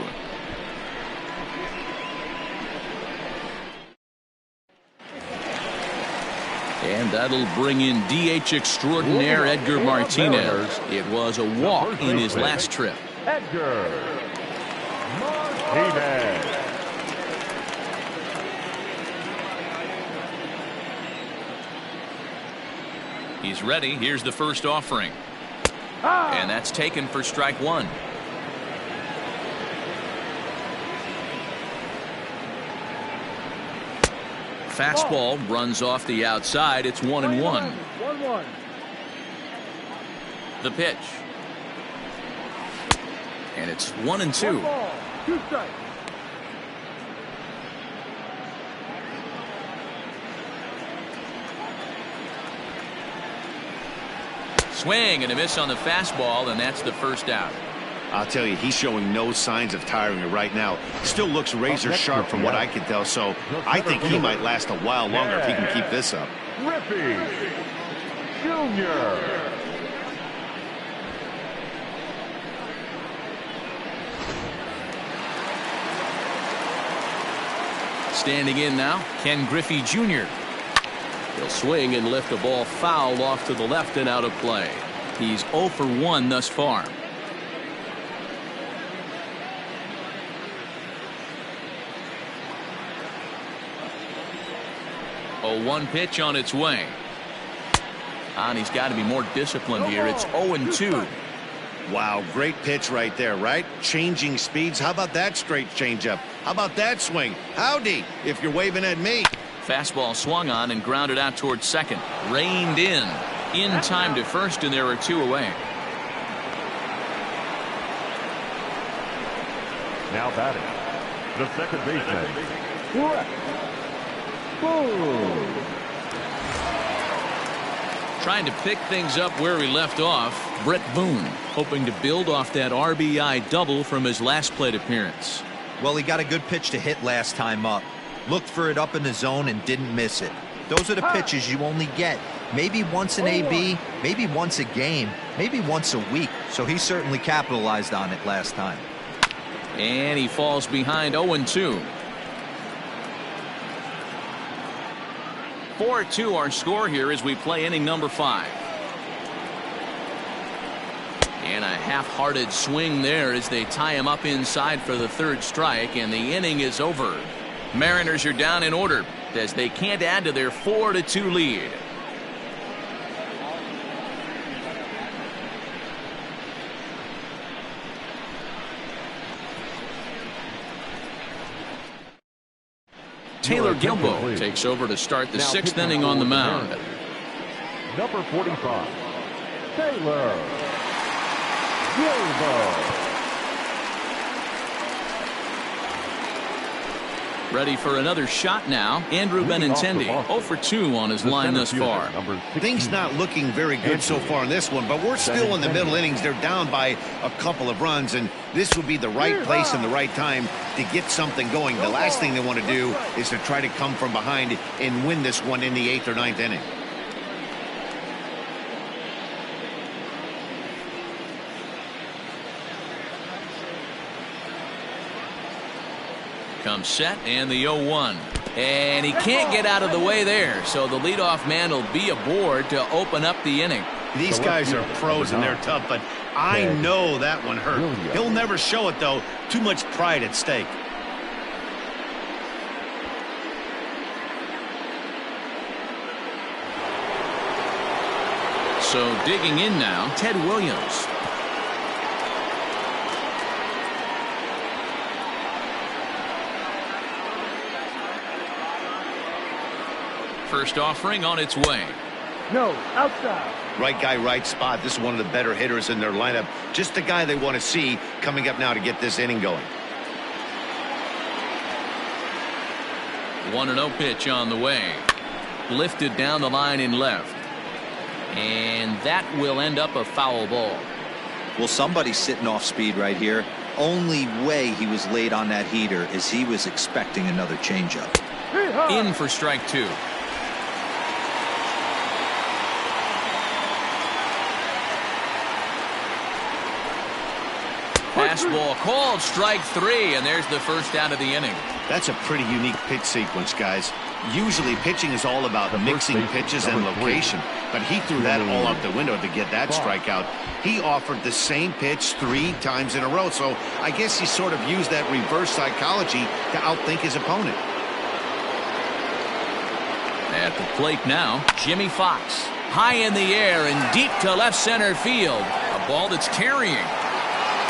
And that'll bring in DH extraordinaire Edgar Martinez. It was a walk in his last trip. Edgar Martinez. He's ready. Here's the first offering. And that's taken for strike 1. Fastball runs off the outside. It's 1-1. 1-1. The pitch. And it's 1-2. 2 strikes. Swing and a miss on the fastball, and that's the first out. I'll tell you, he's showing no signs of tiring right now. Still looks razor sharp from what I can tell, so I think he might last a while longer if he can keep this up. Griffey Jr. Standing in now, Ken Griffey Jr. He'll swing and lift a ball foul off to the left and out of play. He's 0 for 1 thus far. A 1 pitch on its way. And he's got to be more disciplined here. It's 0-2. Wow, great pitch right there, right? Changing speeds. How about that straight changeup? How about that swing? Howdy, if you're waving at me. Fastball swung on and grounded out towards second. Reined in time to first, and there are 2 away. Now batting, the second baseman. Trying to pick things up where he left off, Brett Boone, hoping to build off that RBI double from his last plate appearance. Well, he got a good pitch to hit last time up. Looked for it up in the zone and didn't miss it. Those are the pitches you only get maybe once in AB, maybe once a game, maybe once a week. So he certainly capitalized on it last time. And he falls behind 0-2. 4-2 our score here as we play inning number 5. And a half-hearted swing there as they tie him up inside for the 3rd strike, and the inning is over. Mariners are down in order as they can't add to their 4-2 lead. Taylor Gilbo takes over to start the 6th inning on the mound. Number 45, Taylor Gilbo. Ready for another shot now. Andrew Benintendi 0 for 2 on his line thus far. Things not looking very good so far in this one, but we're still in the middle innings. They're down by a couple of runs, and this would be the right place and the right time to get something going. The last thing they want to do is to try to come from behind and win this one in the 8th or 9th inning. Comes set and the 0-1. And he can't get out of the way there, so the leadoff man will be aboard to open up the inning. These guys are pros and they're tough, but I know that one hurt. He'll never show it, though. Too much pride at stake. So digging in now, Ted Williams. First offering on its way. No, outside. Right guy, right spot. This is one of the better hitters in their lineup. Just the guy they want to see coming up now to get this inning going. 1-0 pitch on the way. Lifted down the line in left. And that will end up a foul ball. Well, somebody's sitting off speed right here. Only way he was late on that heater is he was expecting another changeup. In for strike 2. Fastball called, strike 3, and there's the first out of the inning. That's a pretty unique pitch sequence, guys. Usually pitching is all about mixing pitches and location, but he threw that all out the window to get that strikeout. He offered the same pitch 3 times in a row, so I guess he sort of used that reverse psychology to outthink his opponent. At the plate now, Jimmy Fox. High in the air and deep to left center field. A ball that's carrying.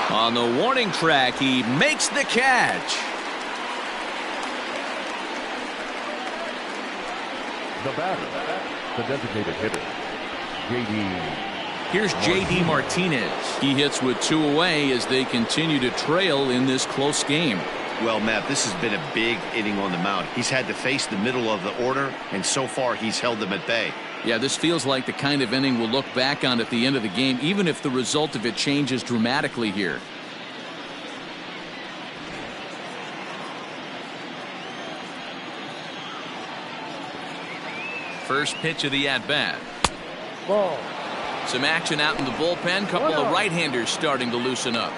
On the warning track, he makes the catch. The batter, the designated hitter, J.D. Here's J.D. Martinez. He hits with 2 away as they continue to trail in this close game. Well, Matt, this has been a big inning on the mound. He's had to face the middle of the order, and so far he's held them at bay. Yeah, this feels like the kind of inning we'll look back on at the end of the game, even if the result of it changes dramatically here. First pitch of the at-bat. Ball. Some action out in the bullpen. Couple of right-handers starting to loosen up.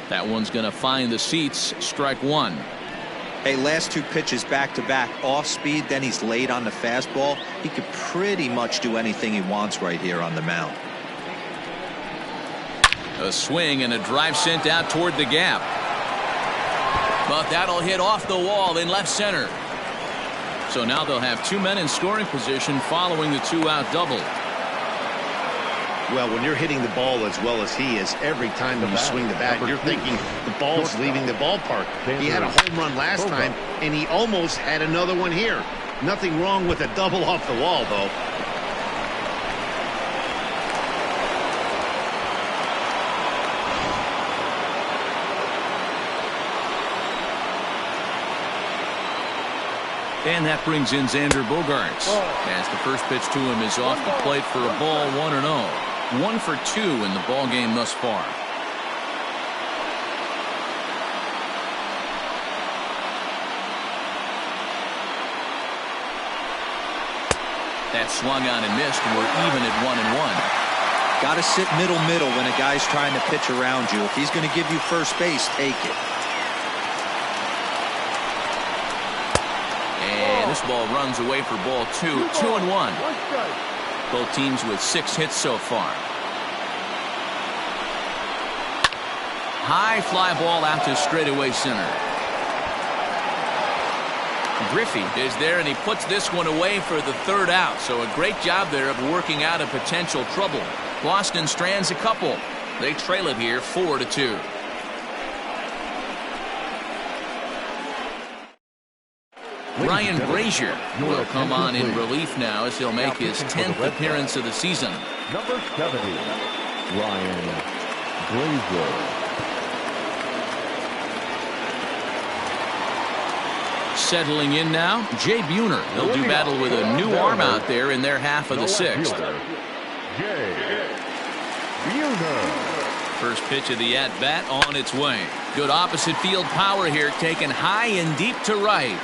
That one's going to find the seats. Strike 1. Hey, last 2 pitches back-to-back off speed, then he's late on the fastball. He could pretty much do anything he wants right here on the mound. A swing and a drive sent out toward the gap. But that'll hit off the wall in left center. So now they'll have 2 men in scoring position following the 2-out double. Well, when you're hitting the ball as well as he is, every time you swing the bat, you're thinking the ball's leaving the ballpark. He had a home run last time, and he almost had another one here. Nothing wrong with a double off the wall, though. And that brings in Xander Bogaerts. As the first pitch to him is off the plate for a ball, 1-0. 1 for 2 in the ball game thus far. That swung on and missed, and we're even at 1-1. Got to sit middle when a guy's trying to pitch around you. If he's going to give you first base, take it. And this ball runs away for ball 2. 2-1. Both teams with 6 hits so far. High fly ball out to straightaway center. Griffey is there, and he puts this one away for the 3rd out. So a great job there of working out a potential trouble. Boston strands a couple. They trail it here 4-2. Ryan Brazier will come on in relief now as he'll make his 10th appearance of the season. Number 70, Ryan Brazier. Settling in now, Jay Buhner. He'll do battle with a new arm out there in their half of the 6th. Jay Buhner. First pitch of the at-bat on its way. Good opposite field power here, taken high and deep to right.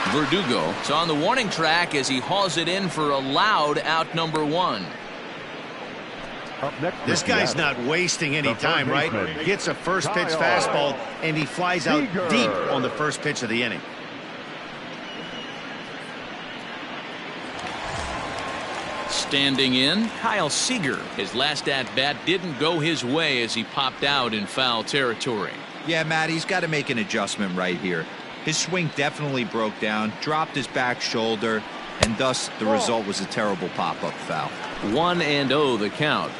Verdugo is on the warning track as he hauls it in for a loud out number 1. This guy's not wasting any time, right? Gets a first pitch fastball, and he flies out deep on the first pitch of the inning. Standing in, Kyle Seager. His last at-bat didn't go his way as he popped out in foul territory. Yeah, Matt, he's got to make an adjustment right here. His swing definitely broke down, dropped his back shoulder, and thus the result was a terrible pop-up foul. 1-0 the count.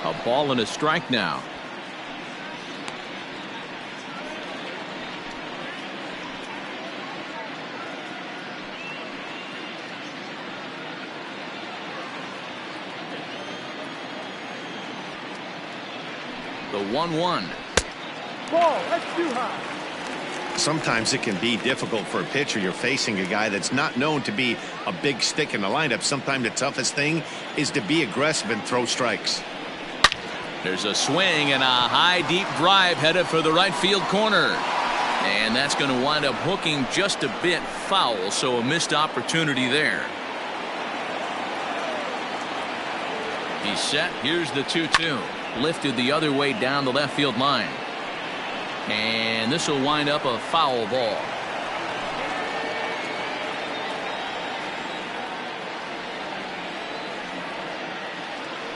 A ball and a strike now. The 1-1. Ball, that's too high. Sometimes it can be difficult for a pitcher. You're facing a guy that's not known to be a big stick in the lineup. Sometimes the toughest thing is to be aggressive and throw strikes. There's a swing and a high deep drive headed for the right field corner. And that's going to wind up hooking just a bit foul, so a missed opportunity there. He's set. Here's the 2-2. Lifted the other way down the left field line. And this will wind up a foul ball.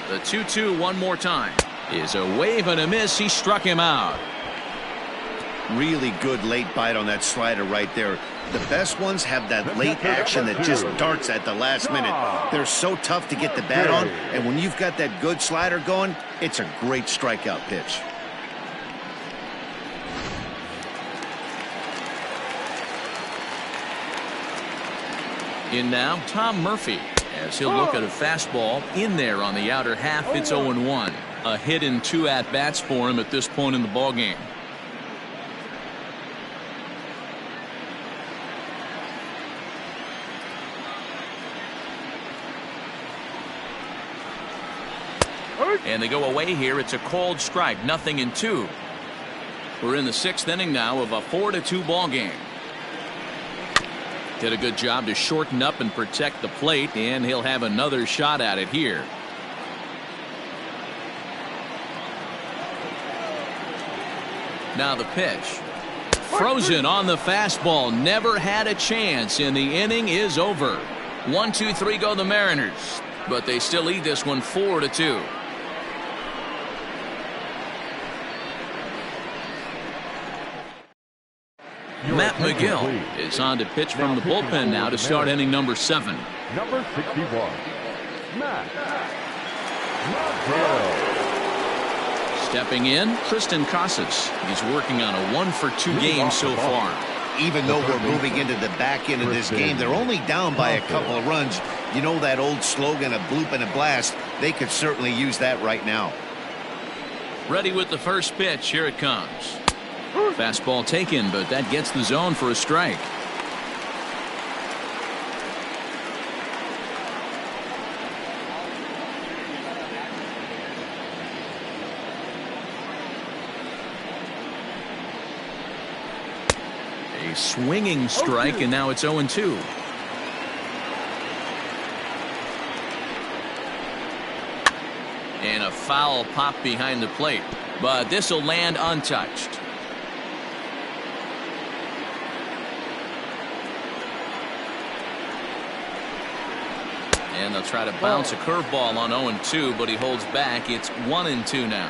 The 2-2 one more time. Is a wave and a miss. He struck him out. Really good late bite on that slider right there. The best ones have that late action that just darts at the last minute. They're so tough to get the bat on, and when you've got that good slider going, it's a great strikeout pitch. In now, Tom Murphy, as he'll look at a fastball in there on the outer half. It's 0-1. A hit in 2 at-bats for him at this point in the ballgame. And they go away here. It's a called strike. 0-2. We're in the 6th inning now of a 4-2 ball game. Did a good job to shorten up and protect the plate, and he'll have another shot at it here. Now the pitch. Frozen on the fastball. Never had a chance, and the inning is over. 1-2-3 go the Mariners, but they still lead this one 4-2. Matt McGill is on to pitch from the bullpen now to start inning number 7. Number 61, Matt McGill. Stepping in, Tristan Casas. He's working on a 1-for-2 game so far. Even though we're moving into the back end of this game, they're only down by a couple of runs. You know that old slogan, a bloop and a blast. They could certainly use that right now. Ready with the first pitch. Here it comes. Fastball taken, but that gets the zone for a strike. swinging strike, and now it's 0-2. And a foul pop behind the plate, but this will land untouched. And they'll try to bounce a curveball on 0-2, but he holds back. It's 1-2 now.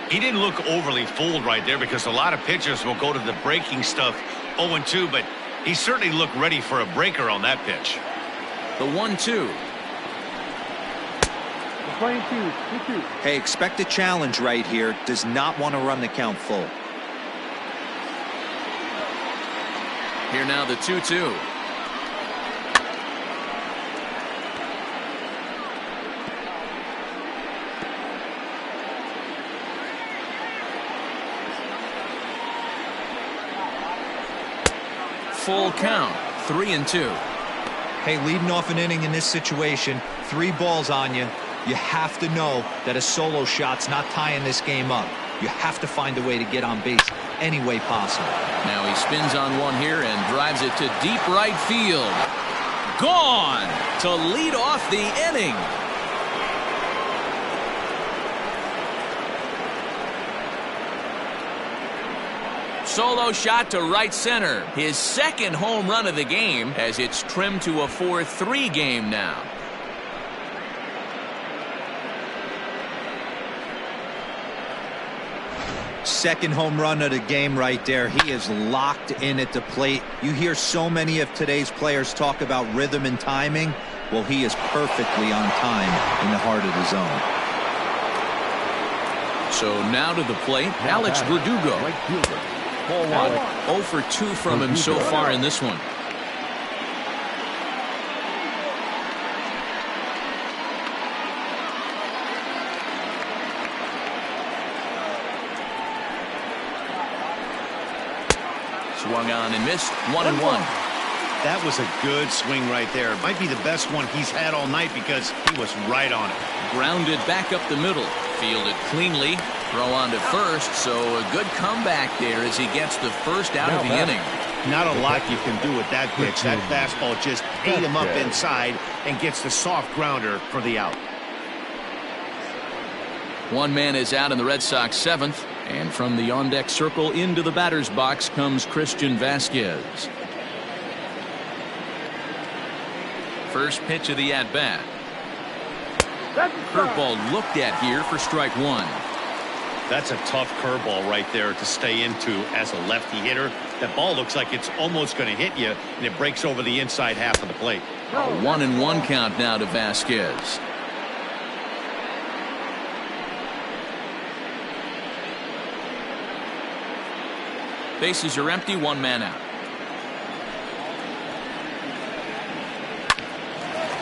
He didn't look overly fooled right there, because a lot of pitchers will go to the breaking stuff 0-2, but he certainly looked ready for a breaker on that pitch. The 1-2. Playing 2-2. Hey, expect a challenge right here. Does not want to run the count full. Here now the 2-2. Full count, 3-2. Hey, leading off an inning in this situation, 3 balls on you. You have to know that a solo shot's not tying this game up. You have to find a way to get on base any way possible. Now he spins on one here and drives it to deep right field. Gone to lead off the inning. Solo shot to right center. His second home run of the game, as it's trimmed to a 4-3 game now. Second home run of the game right there. He is locked in at the plate. You hear so many of today's players talk about rhythm and timing. Well, he is perfectly on time in the heart of the zone. So now to the plate, Alex Verdugo. Right fielder. Ball 1. 0 for 2 from him so far in this one. Swung on and missed. 1-1. That was a good swing right there. Might be the best one he's had all night, because he was right on it. Grounded back up the middle. Fielded cleanly. Throw on to first, so a good comeback there as he gets the first out of the inning. Not a lot you can do with that pitch. That fastball just ate him up inside and gets the soft grounder for the out. One man is out in the Red Sox 7th, and from the on-deck circle into the batter's box comes Christian Vasquez. First pitch of the at-bat. Curveball looked at here for strike 1. That's a tough curveball right there to stay into as a lefty hitter. That ball looks like it's almost going to hit you, and it breaks over the inside half of the plate. A 1-1 count now to Vasquez. Bases are empty, 1 man out.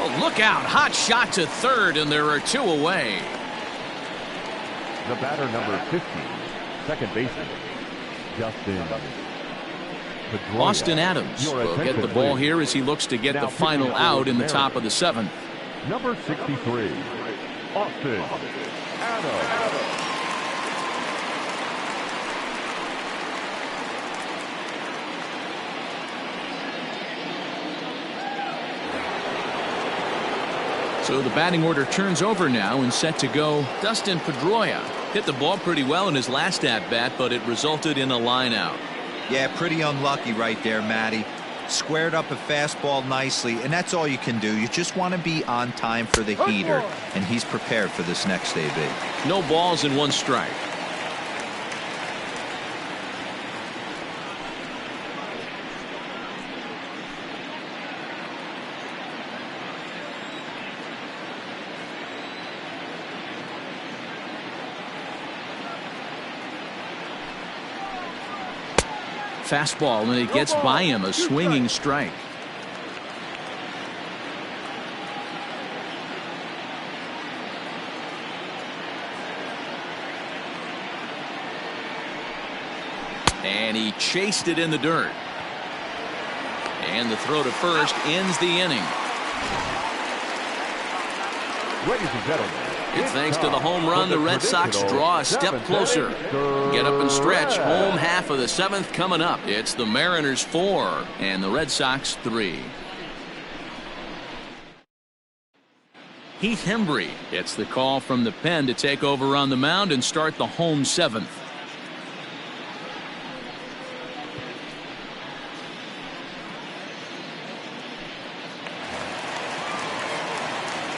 Oh, look out. Hot shot to third, and there are 2 away. The batter, number 15, second baseman, Justin Pedroia. Austin Adams will get the ball here as he looks to get the final out in the top of the 7th. Number 63, Austin Adams. So the batting order turns over now, and set to go Dustin Pedroia. Hit the ball pretty well in his last at-bat, but it resulted in a line out. Yeah, pretty unlucky right there, Matty. Squared up a fastball nicely, and that's all you can do. You just want to be on time for the heater, and he's prepared for this next AB. No balls and 1 strike. Fastball, and it gets by him, a swinging strike. And he chased it in the dirt. And the throw to first ends the inning. Ladies and gentlemen, It's thanks to the home run the Red Sox draw a step closer. Get up and stretch. Home half of the seventh coming up. It's the Mariners 4 and the Red Sox 3. Heath Hembree gets the call from the pen to take over on the mound and start the home seventh.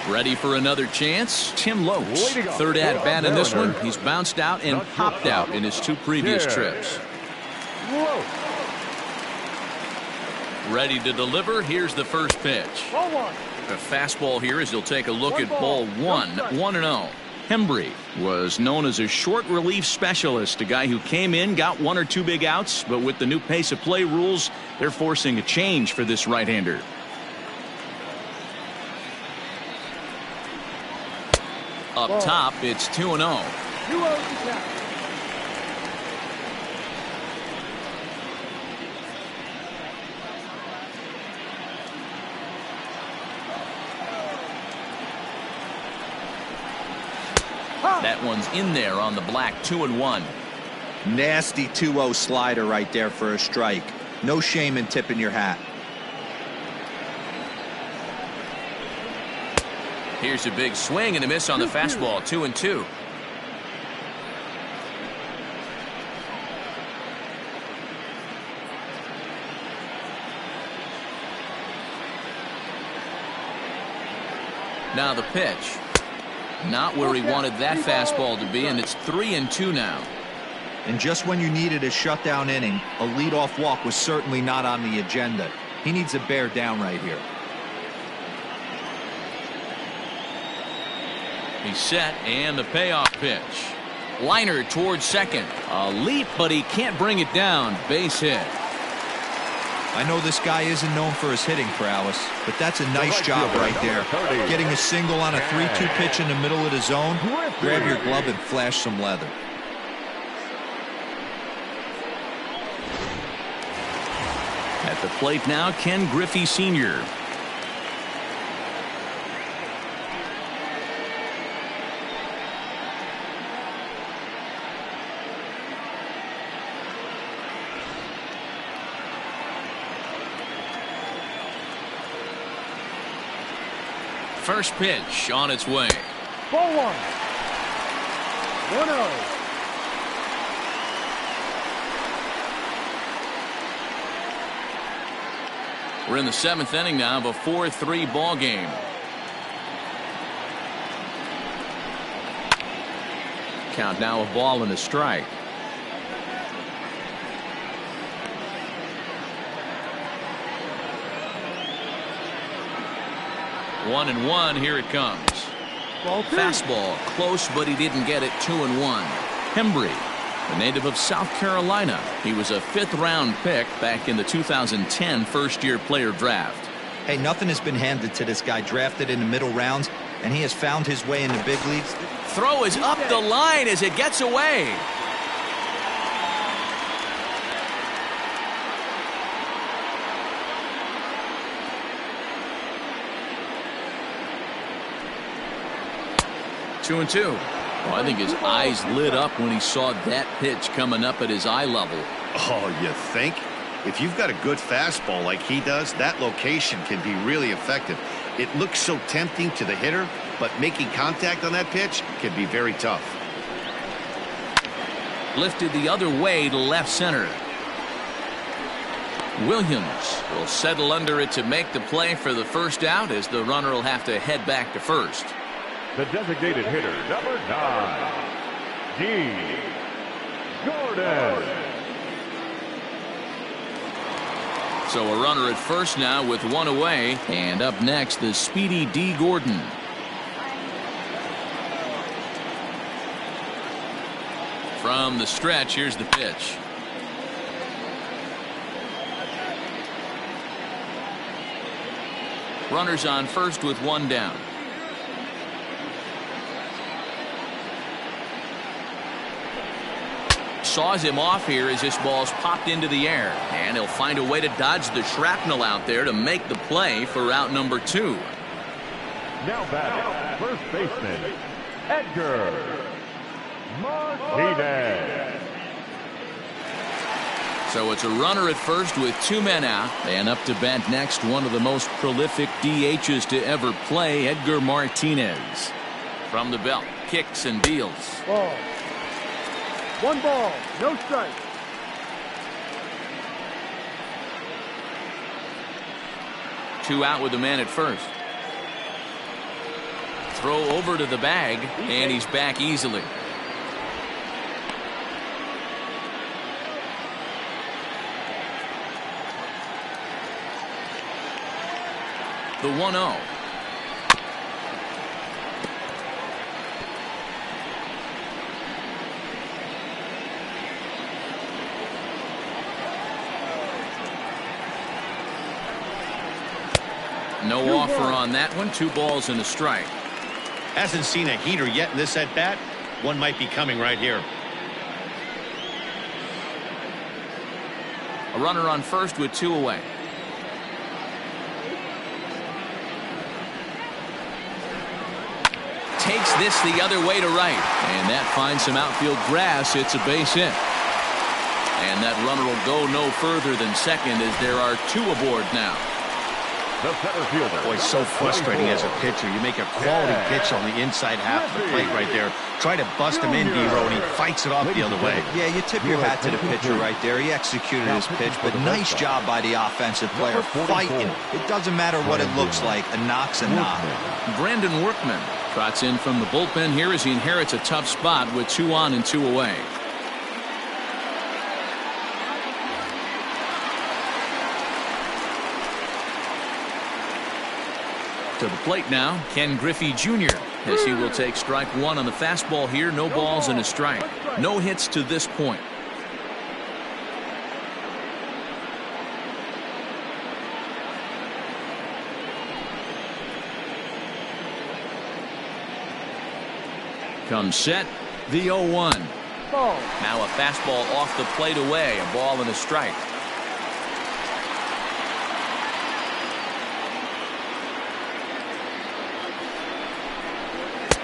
Ready for another chance? Tim Lopes. Third at bat in this one. He's bounced out and popped out in his two previous trips. Ready to deliver. Here's the first pitch. A fastball here as he'll take a look at ball one. 1-0. Hembree was known as a short relief specialist, a guy who came in, got one or two big outs, but with the new pace of play rules, they're forcing a change for this right-hander. Up top, it's 2-0. That one's in there on the black. 2-1. Nasty 2-0 slider right there for a strike. No shame in tipping your hat. Here's a big swing and a miss on the fastball. 2-2. Now the pitch. Not where he wanted that fastball to be, and it's 3-2 now. And just when you needed a shutdown inning, a leadoff walk was certainly not on the agenda. He needs to bear down right here. He's set, and the payoff pitch. Liner towards second. A leap, but he can't bring it down. Base hit. I know this guy isn't known for his hitting prowess, but that's a nice job right there. Getting a single on a 3-2 pitch in the middle of the zone. Grab your glove and flash some leather. At the plate now, Ken Griffey Sr. First pitch on its way. Ball 1. 1-0. We're in the seventh inning now of a 4-3 ball game. Count now a ball and a strike. 1-1. Here it comes. Fastball close, but he didn't get it. 2-1. Hembree, a native of South Carolina. He was a fifth-round pick back in the 2010 first-year player draft. Hey, nothing has been handed to this guy. Drafted in the middle rounds, and he has found his way in the big leagues. Throw is up the line as it gets away. Two and two. Well, I think his eyes lit up when he saw that pitch coming up at his eye level. Oh, you think? If you've got a good fastball like he does, that location can be really effective. It looks so tempting to the hitter, but making contact on that pitch can be very tough. Lifted the other way to left center. Williams will settle under it to make the play for the first out, as the runner will have to head back to first. The designated hitter, number 9, D. Gordon. So a runner at first now with one away, and up next the speedy D. Gordon. From the stretch, here's the pitch. Runners on first with one down. Saws him off here as this ball's popped into the air, and he'll find a way to dodge the shrapnel out there to make the play for out number 2. Now batting, first baseman, Edgar Martinez. So it's a runner at first with 2 men out. And up to bat next, one of the most prolific DHs to ever play, Edgar Martinez. From the belt, kicks and deals. Ball. 1 ball, no strike. Two out with the man at first. Throw over to the bag, and he's back easily. The 1-0. No offer on that one. 2 balls and a strike. Hasn't seen a heater yet in this at bat. One might be coming right here. A runner on first with 2 away. Takes this the other way to right, and that finds some outfield grass. It's a base hit, and that runner will go no further than second as there are 2 aboard now. The center fielder. Boy, so frustrating as a pitcher. You make a quality pitch on the inside half of the plate right there. Try to bust him in, D-Row, and he fights it off the other way. Yeah, you tip your hat to the pitcher right there. He executed his pitch, but nice job by the offensive player fighting. It doesn't matter what it looks like. A knock's a knock. Brandon Workman trots in from the bullpen here as he inherits a tough spot with 2 on and 2 away. To the plate now, Ken Griffey Jr. as he will take strike 1 on the fastball here. No balls and a strike. No hits to this point. Comes set, the 0-1. Now a fastball off the plate away, a ball and a strike.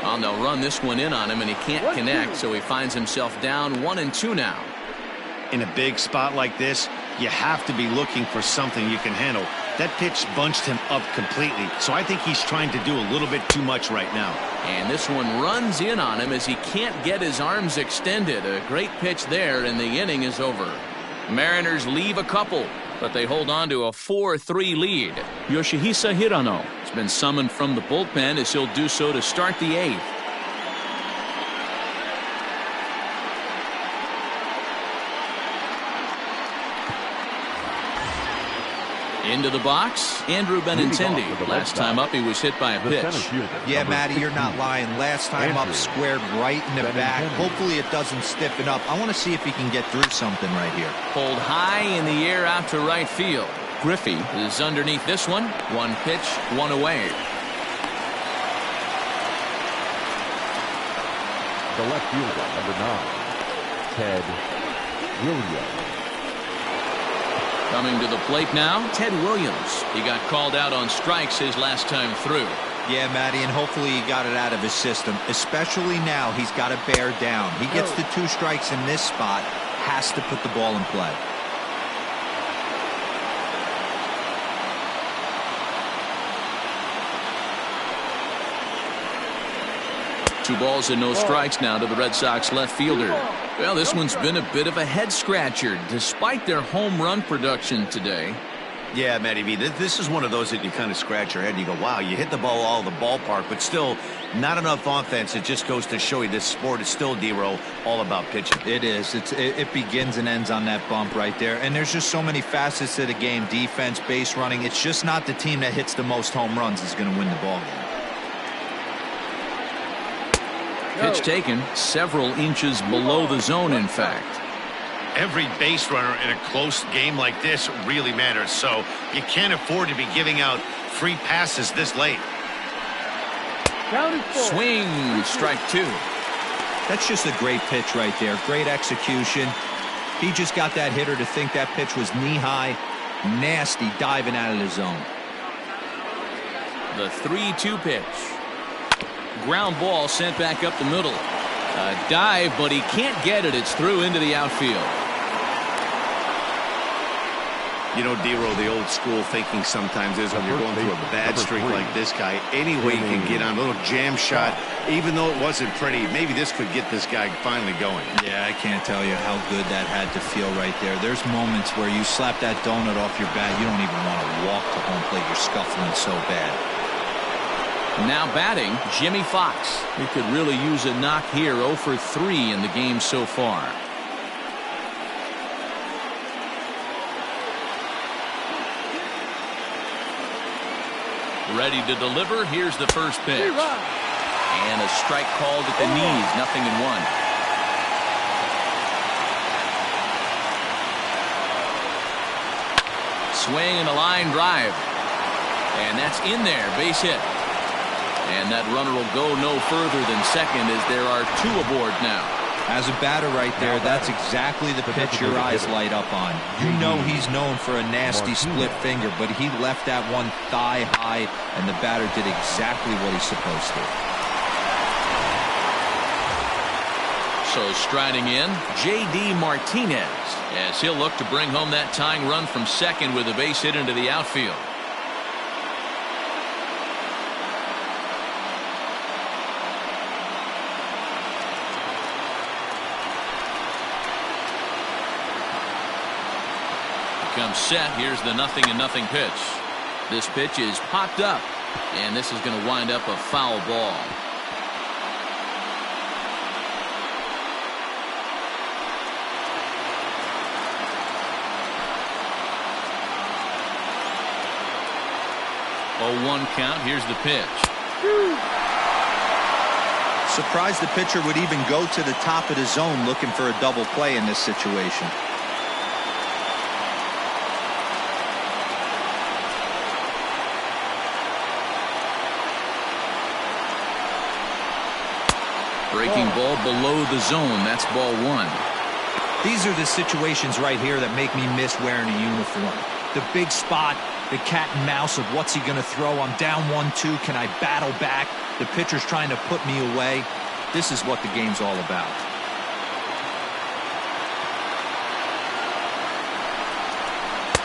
And they'll run this one in on him, and he can't connect, so he finds himself down 1 and 2 now. In a big spot like this, you have to be looking for something you can handle. That pitch bunched him up completely, so I think he's trying to do a little bit too much right now. And this one runs in on him as he can't get his arms extended. A great pitch there, and the inning is over. Mariners leave a couple, but they hold on to a 4-3 lead. Yoshihisa Hirano has been summoned from the bullpen as he'll do so to start the 8th. Into the box, Andrew Benintendi. Last time up, he was hit by a pitch. Yeah, Matty, you're not lying. Last time up, squared right in the back. Hopefully it doesn't stiffen up. I want to see if he can get through something right here. Pulled high in the air out to right field. Griffey is underneath this one. 1 pitch, 1 away. The left fielder, number 9, Ted Williams. Coming to the plate now, Ted Williams. He got called out on strikes his last time through. Yeah, Matty, and hopefully he got it out of his system. Especially now, he's got to bear down. He gets the 2 strikes in this spot, has to put the ball in play. Two balls and no strikes now to the Red Sox left fielder. Well, this one's been a bit of a head scratcher despite their home run production today. Yeah, Matty B, this is one of those that you kind of scratch your head and you go, wow, you hit the ball all the ballpark, but still not enough offense. It just goes to show you this sport is still, D-Row, all about pitching. It is. It begins and ends on that bump right there. And there's just so many facets to the game. Defense, base running. It's just not the team that hits the most home runs is going to win the ball game. Pitch taken several inches below the zone, in fact. Every base runner in a close game like this really matters, so you can't afford to be giving out free passes this late. Swing, strike 2. That's just a great pitch right there. Great execution. He just got that hitter to think that pitch was knee-high. Nasty diving out of the zone. The 3-2 pitch. Ground ball sent back up the middle. A dive, but he can't get it. It's through into the outfield. You know, D-Row, the old school thinking sometimes is when you're going through a bad streak like this guy, any way you can get on a little jam shot, even though it wasn't pretty, maybe this could get this guy finally going. Yeah, I can't tell you how good that had to feel right there. There's moments where you slap that donut off your bat, you don't even want to walk to home plate. You're scuffling so bad. Now batting, Jimmy Fox. He could really use a knock here. 0 for 3 in the game so far. Ready to deliver. Here's the first pitch. And a strike called at the knees. 0-1. Swing and a line drive. And that's in there. Base hit. And that runner will go no further than second as there are 2 aboard now. As a batter right there, that's exactly the pitch your eyes light up on. You know he's known for a nasty split finger, but he left that one thigh high, and the batter did exactly what he's supposed to. So striding in, J.D. Martinez, as he'll look to bring home that tying run from second with a base hit into the outfield. Comes set. Here's the 0-0 pitch. This pitch is popped up, and this is going to wind up a foul ball. Oh, 1 count. Here's the pitch. Surprised the pitcher would even go to the top of the zone looking for a double play in this situation. Breaking ball below the zone. That's ball 1. These are the situations right here that make me miss wearing a uniform. The big spot, the cat and mouse of what's he going to throw. I'm down 1-2. Can I battle back? The pitcher's trying to put me away. This is what the game's all about.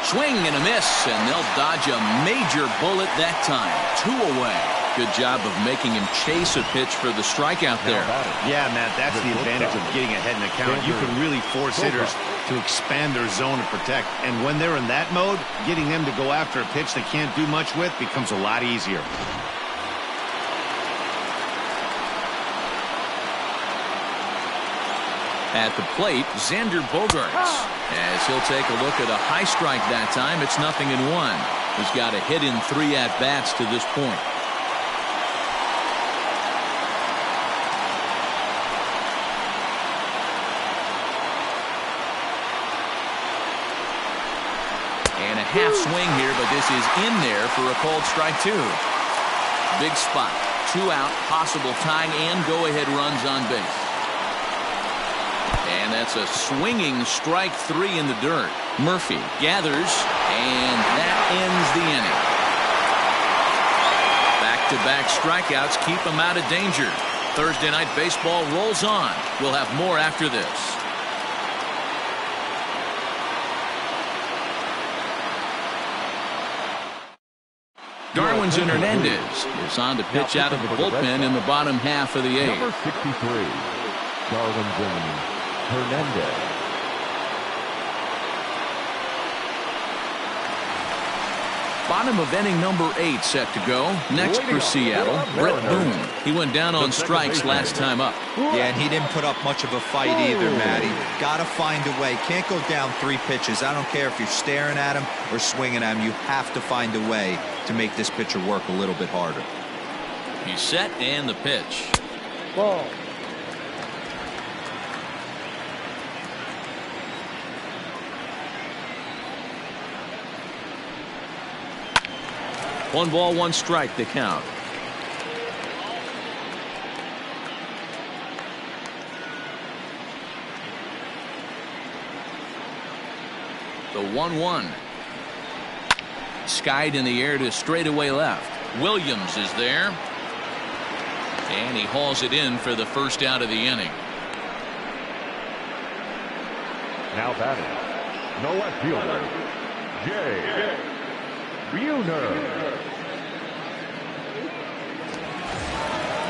Swing and a miss, and they'll dodge a major bullet that time. 2 away. Good job of making him chase a pitch for the strikeout there. Yeah, Matt, that's the advantage of getting ahead in the count. You can really force hitters to expand their zone and protect. And when they're in that mode, getting them to go after a pitch they can't do much with becomes a lot easier. At the plate, Xander Bogaerts. As he'll take a look at a high strike that time, it's 0-1. He's got a hit in 3 at-bats to this point. And a half swing here, but this is in there for a called strike 2. Big spot. 2 out, possible tying and go-ahead runs on base. And that's a swinging strike 3 in the dirt. Murphy gathers, and that ends the inning. Back-to-back strikeouts keep him out of danger. Thursday Night Baseball rolls on. We'll have more after this. Darwinzon Hernandez is on to pitch out of the bullpen in the bottom half of the 8th. Number 63, Darwinzon Hernandez. Bottom of inning number 8 set to go. Next for Seattle, Brett Boone. He went down on strikes last time up. Yeah, and he didn't put up much of a fight either, Matty. Got to find a way. Can't go down 3 pitches. I don't care if you're staring at him or swinging at him. You have to find a way to make this pitcher work a little bit harder. He's set, and the pitch. Ball. One ball, 1 strike, the count. The 1-1. Skied in the air to straightaway left. Williams is there. And he hauls it in for the first out of the inning. Now batting, the left fielder, Jay Buhner.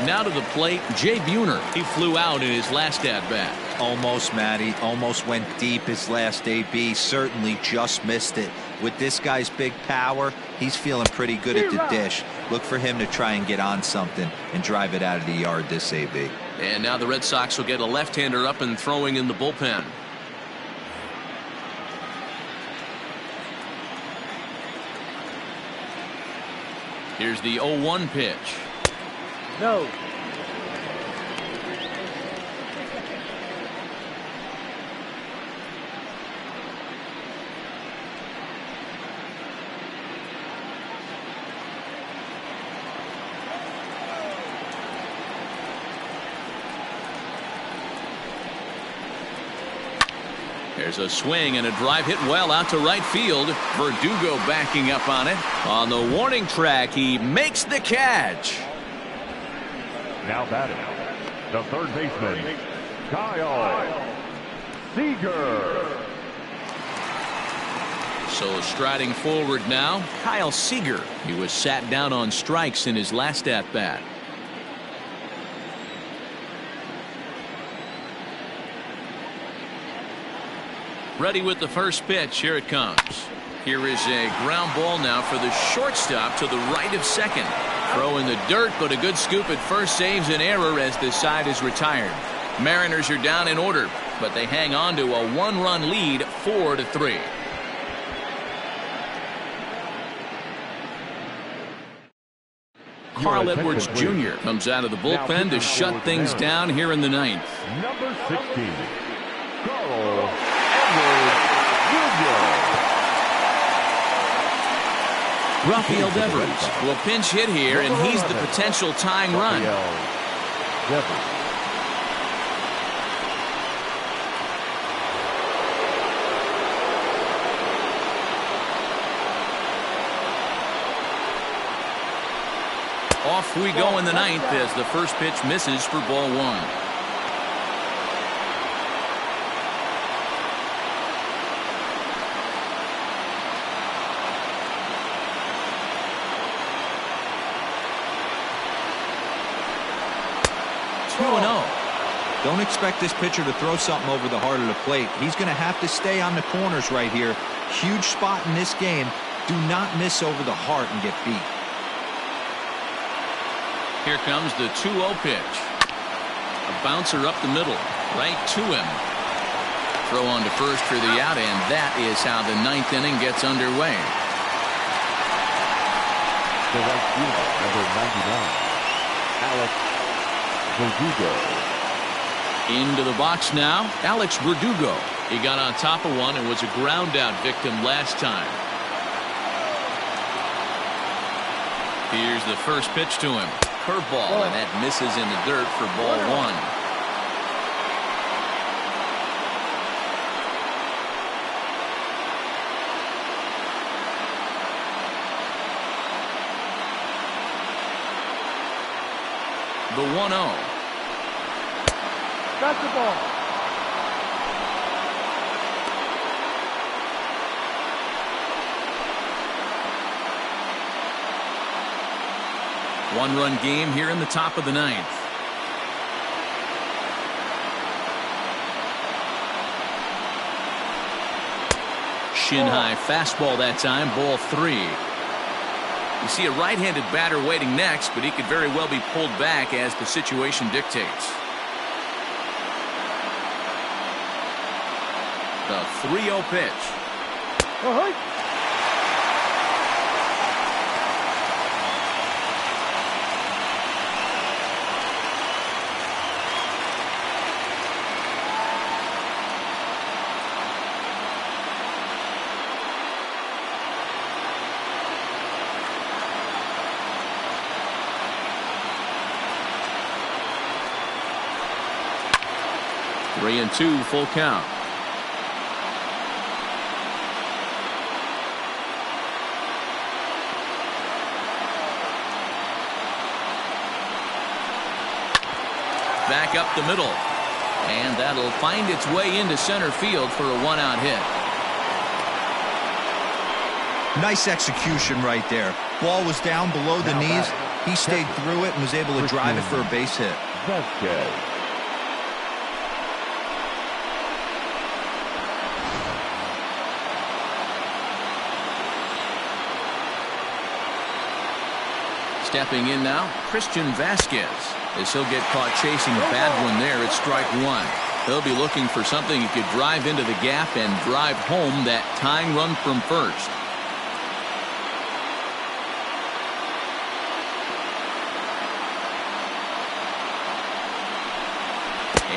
Now to the plate, Jay Buhner. He flew out in his last at-bat. Almost, Matty. Almost went deep his last AB. Certainly just missed it. With this guy's big power, he's feeling pretty good at the dish. Look for him to try and get on something and drive it out of the yard this AB. And now the Red Sox will get a left-hander up and throwing in the bullpen. Here's the 0-1 pitch. No. There's a swing and a drive hit well out to right field. Verdugo backing up on it. On the warning track, he makes the catch. Now batting, the third baseman, Kyle Seager. So striding forward now, Kyle Seager. He was sat down on strikes in his last at-bat. Ready with the first pitch. Here it comes. Here is a ground ball now for the shortstop to the right of second. Throw in the dirt, but a good scoop at first saves an error as the side is retired. Mariners are down in order, but they hang on to a one-run lead, 4-3. Carl Edwards Jr. comes out of the bullpen to shut things down here in the ninth. Number 16, Carl Edwards Jr. Rafael Devers will pinch hit here, and he's the potential tying run. Devers. Off we go in the ninth as the first pitch misses for ball one. Don't expect this pitcher to throw something over the heart of the plate. He's going to have to stay on the corners right here. Huge spot in this game. Do not miss over the heart and get beat. Here comes the 2-0 pitch. A bouncer up the middle, right to him. Throw on to first for the out, and that is how the ninth inning gets underway. The right fielder, number 99, Alex Verdugo. Into the box now, Alex Verdugo. He got on top of one and was a ground out victim last time. Here's the first pitch to him. Curveball, and that misses in the dirt for ball one. The 1-0. That's the ball. One-run game here in the top of the ninth. Shin-high fastball that time, ball three. You see a right-handed batter waiting next, but he could very well be pulled back as the situation dictates. The 3-0 pitch. Three and two, full count. Back up the middle. And that'll find its way into center field for a one-out hit. Nice execution right there. Ball was down below the knees. He stayed through it and was able to drive it for a base hit. Stepping in now, Christian Vasquez, as he'll get caught chasing a bad one there at strike one. He'll be looking for something he could drive into the gap and drive home that tying run from first.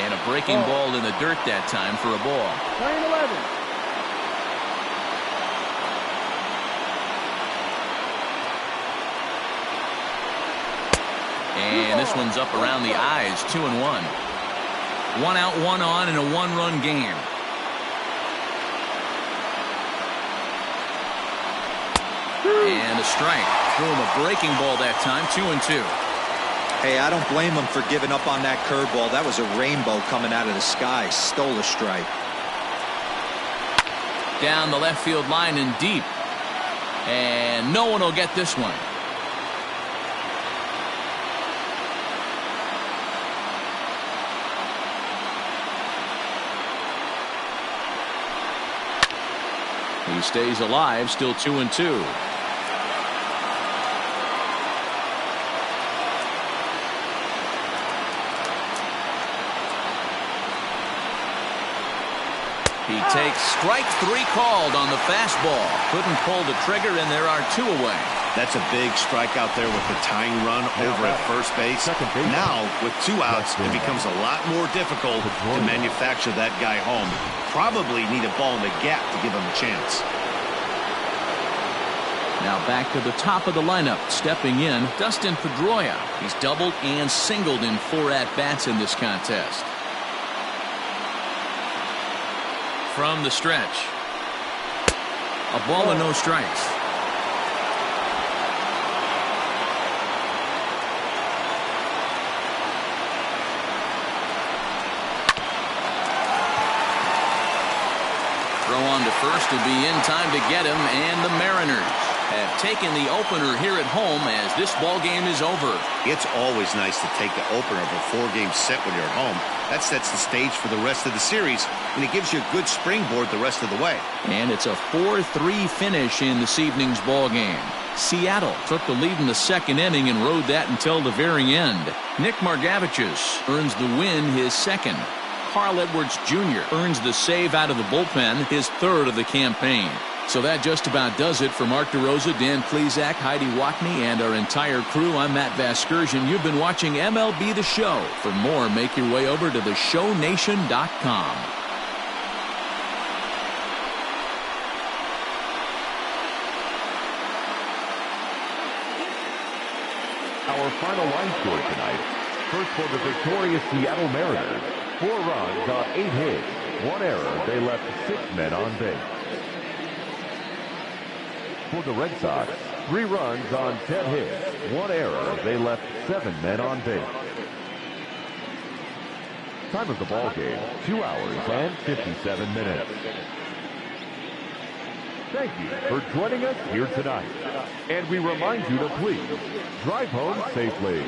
And a breaking ball in the dirt that time for a ball. Playing 11. And this one's up around the eyes, 2-1. 1 out, 1 on in a one-run game. And a strike. Threw him a breaking ball that time, 2-2. Hey, I don't blame him for giving up on that curveball. That was a rainbow coming out of the sky. Stole a strike. Down the left field line and deep. And no one will get this one. He stays alive, still 2-2. He takes strike 3 called on the fastball. Couldn't pull the trigger, and there are 2 away. That's a big strike out there with the tying run over at first base. Now, with 2 outs, it becomes a lot more difficult to manufacture that guy home. Probably need a ball in the gap to give him a chance. Now back to the top of the lineup. Stepping in, Dustin Pedroia. He's doubled and singled in 4 at-bats in this contest. From the stretch. A ball and no strikes. Throw on to first to be in time to get him, and the Mariners have taken the opener here at home as this ball game is over. It's always nice to take the opener of a 4-game set when you're at home. That sets the stage for the rest of the series, and it gives you a good springboard the rest of the way. And it's a 4-3 finish in this evening's ball game. Seattle took the lead in the second inning and rode that until the very end. Nick Margevicius earns the win, his second. Carl Edwards Jr. earns the save out of the bullpen, his third of the campaign. So that just about does it for Mark DeRosa, Dan Plesac, Heidi Watney, and our entire crew. I'm Matt Vasgersian. You've been watching MLB The Show. For more, make your way over to theshownation.com. Our final line score tonight. First for the victorious Seattle Mariners. 4 runs on 8 hits. 1 error. They left 6 men on base. For the Red Sox, 3 runs on 10 hits. 1 error. They left 7 men on base. Time of the ball game, 2 hours and 57 minutes. Thank you for joining us here tonight. And we remind you to please drive home safely.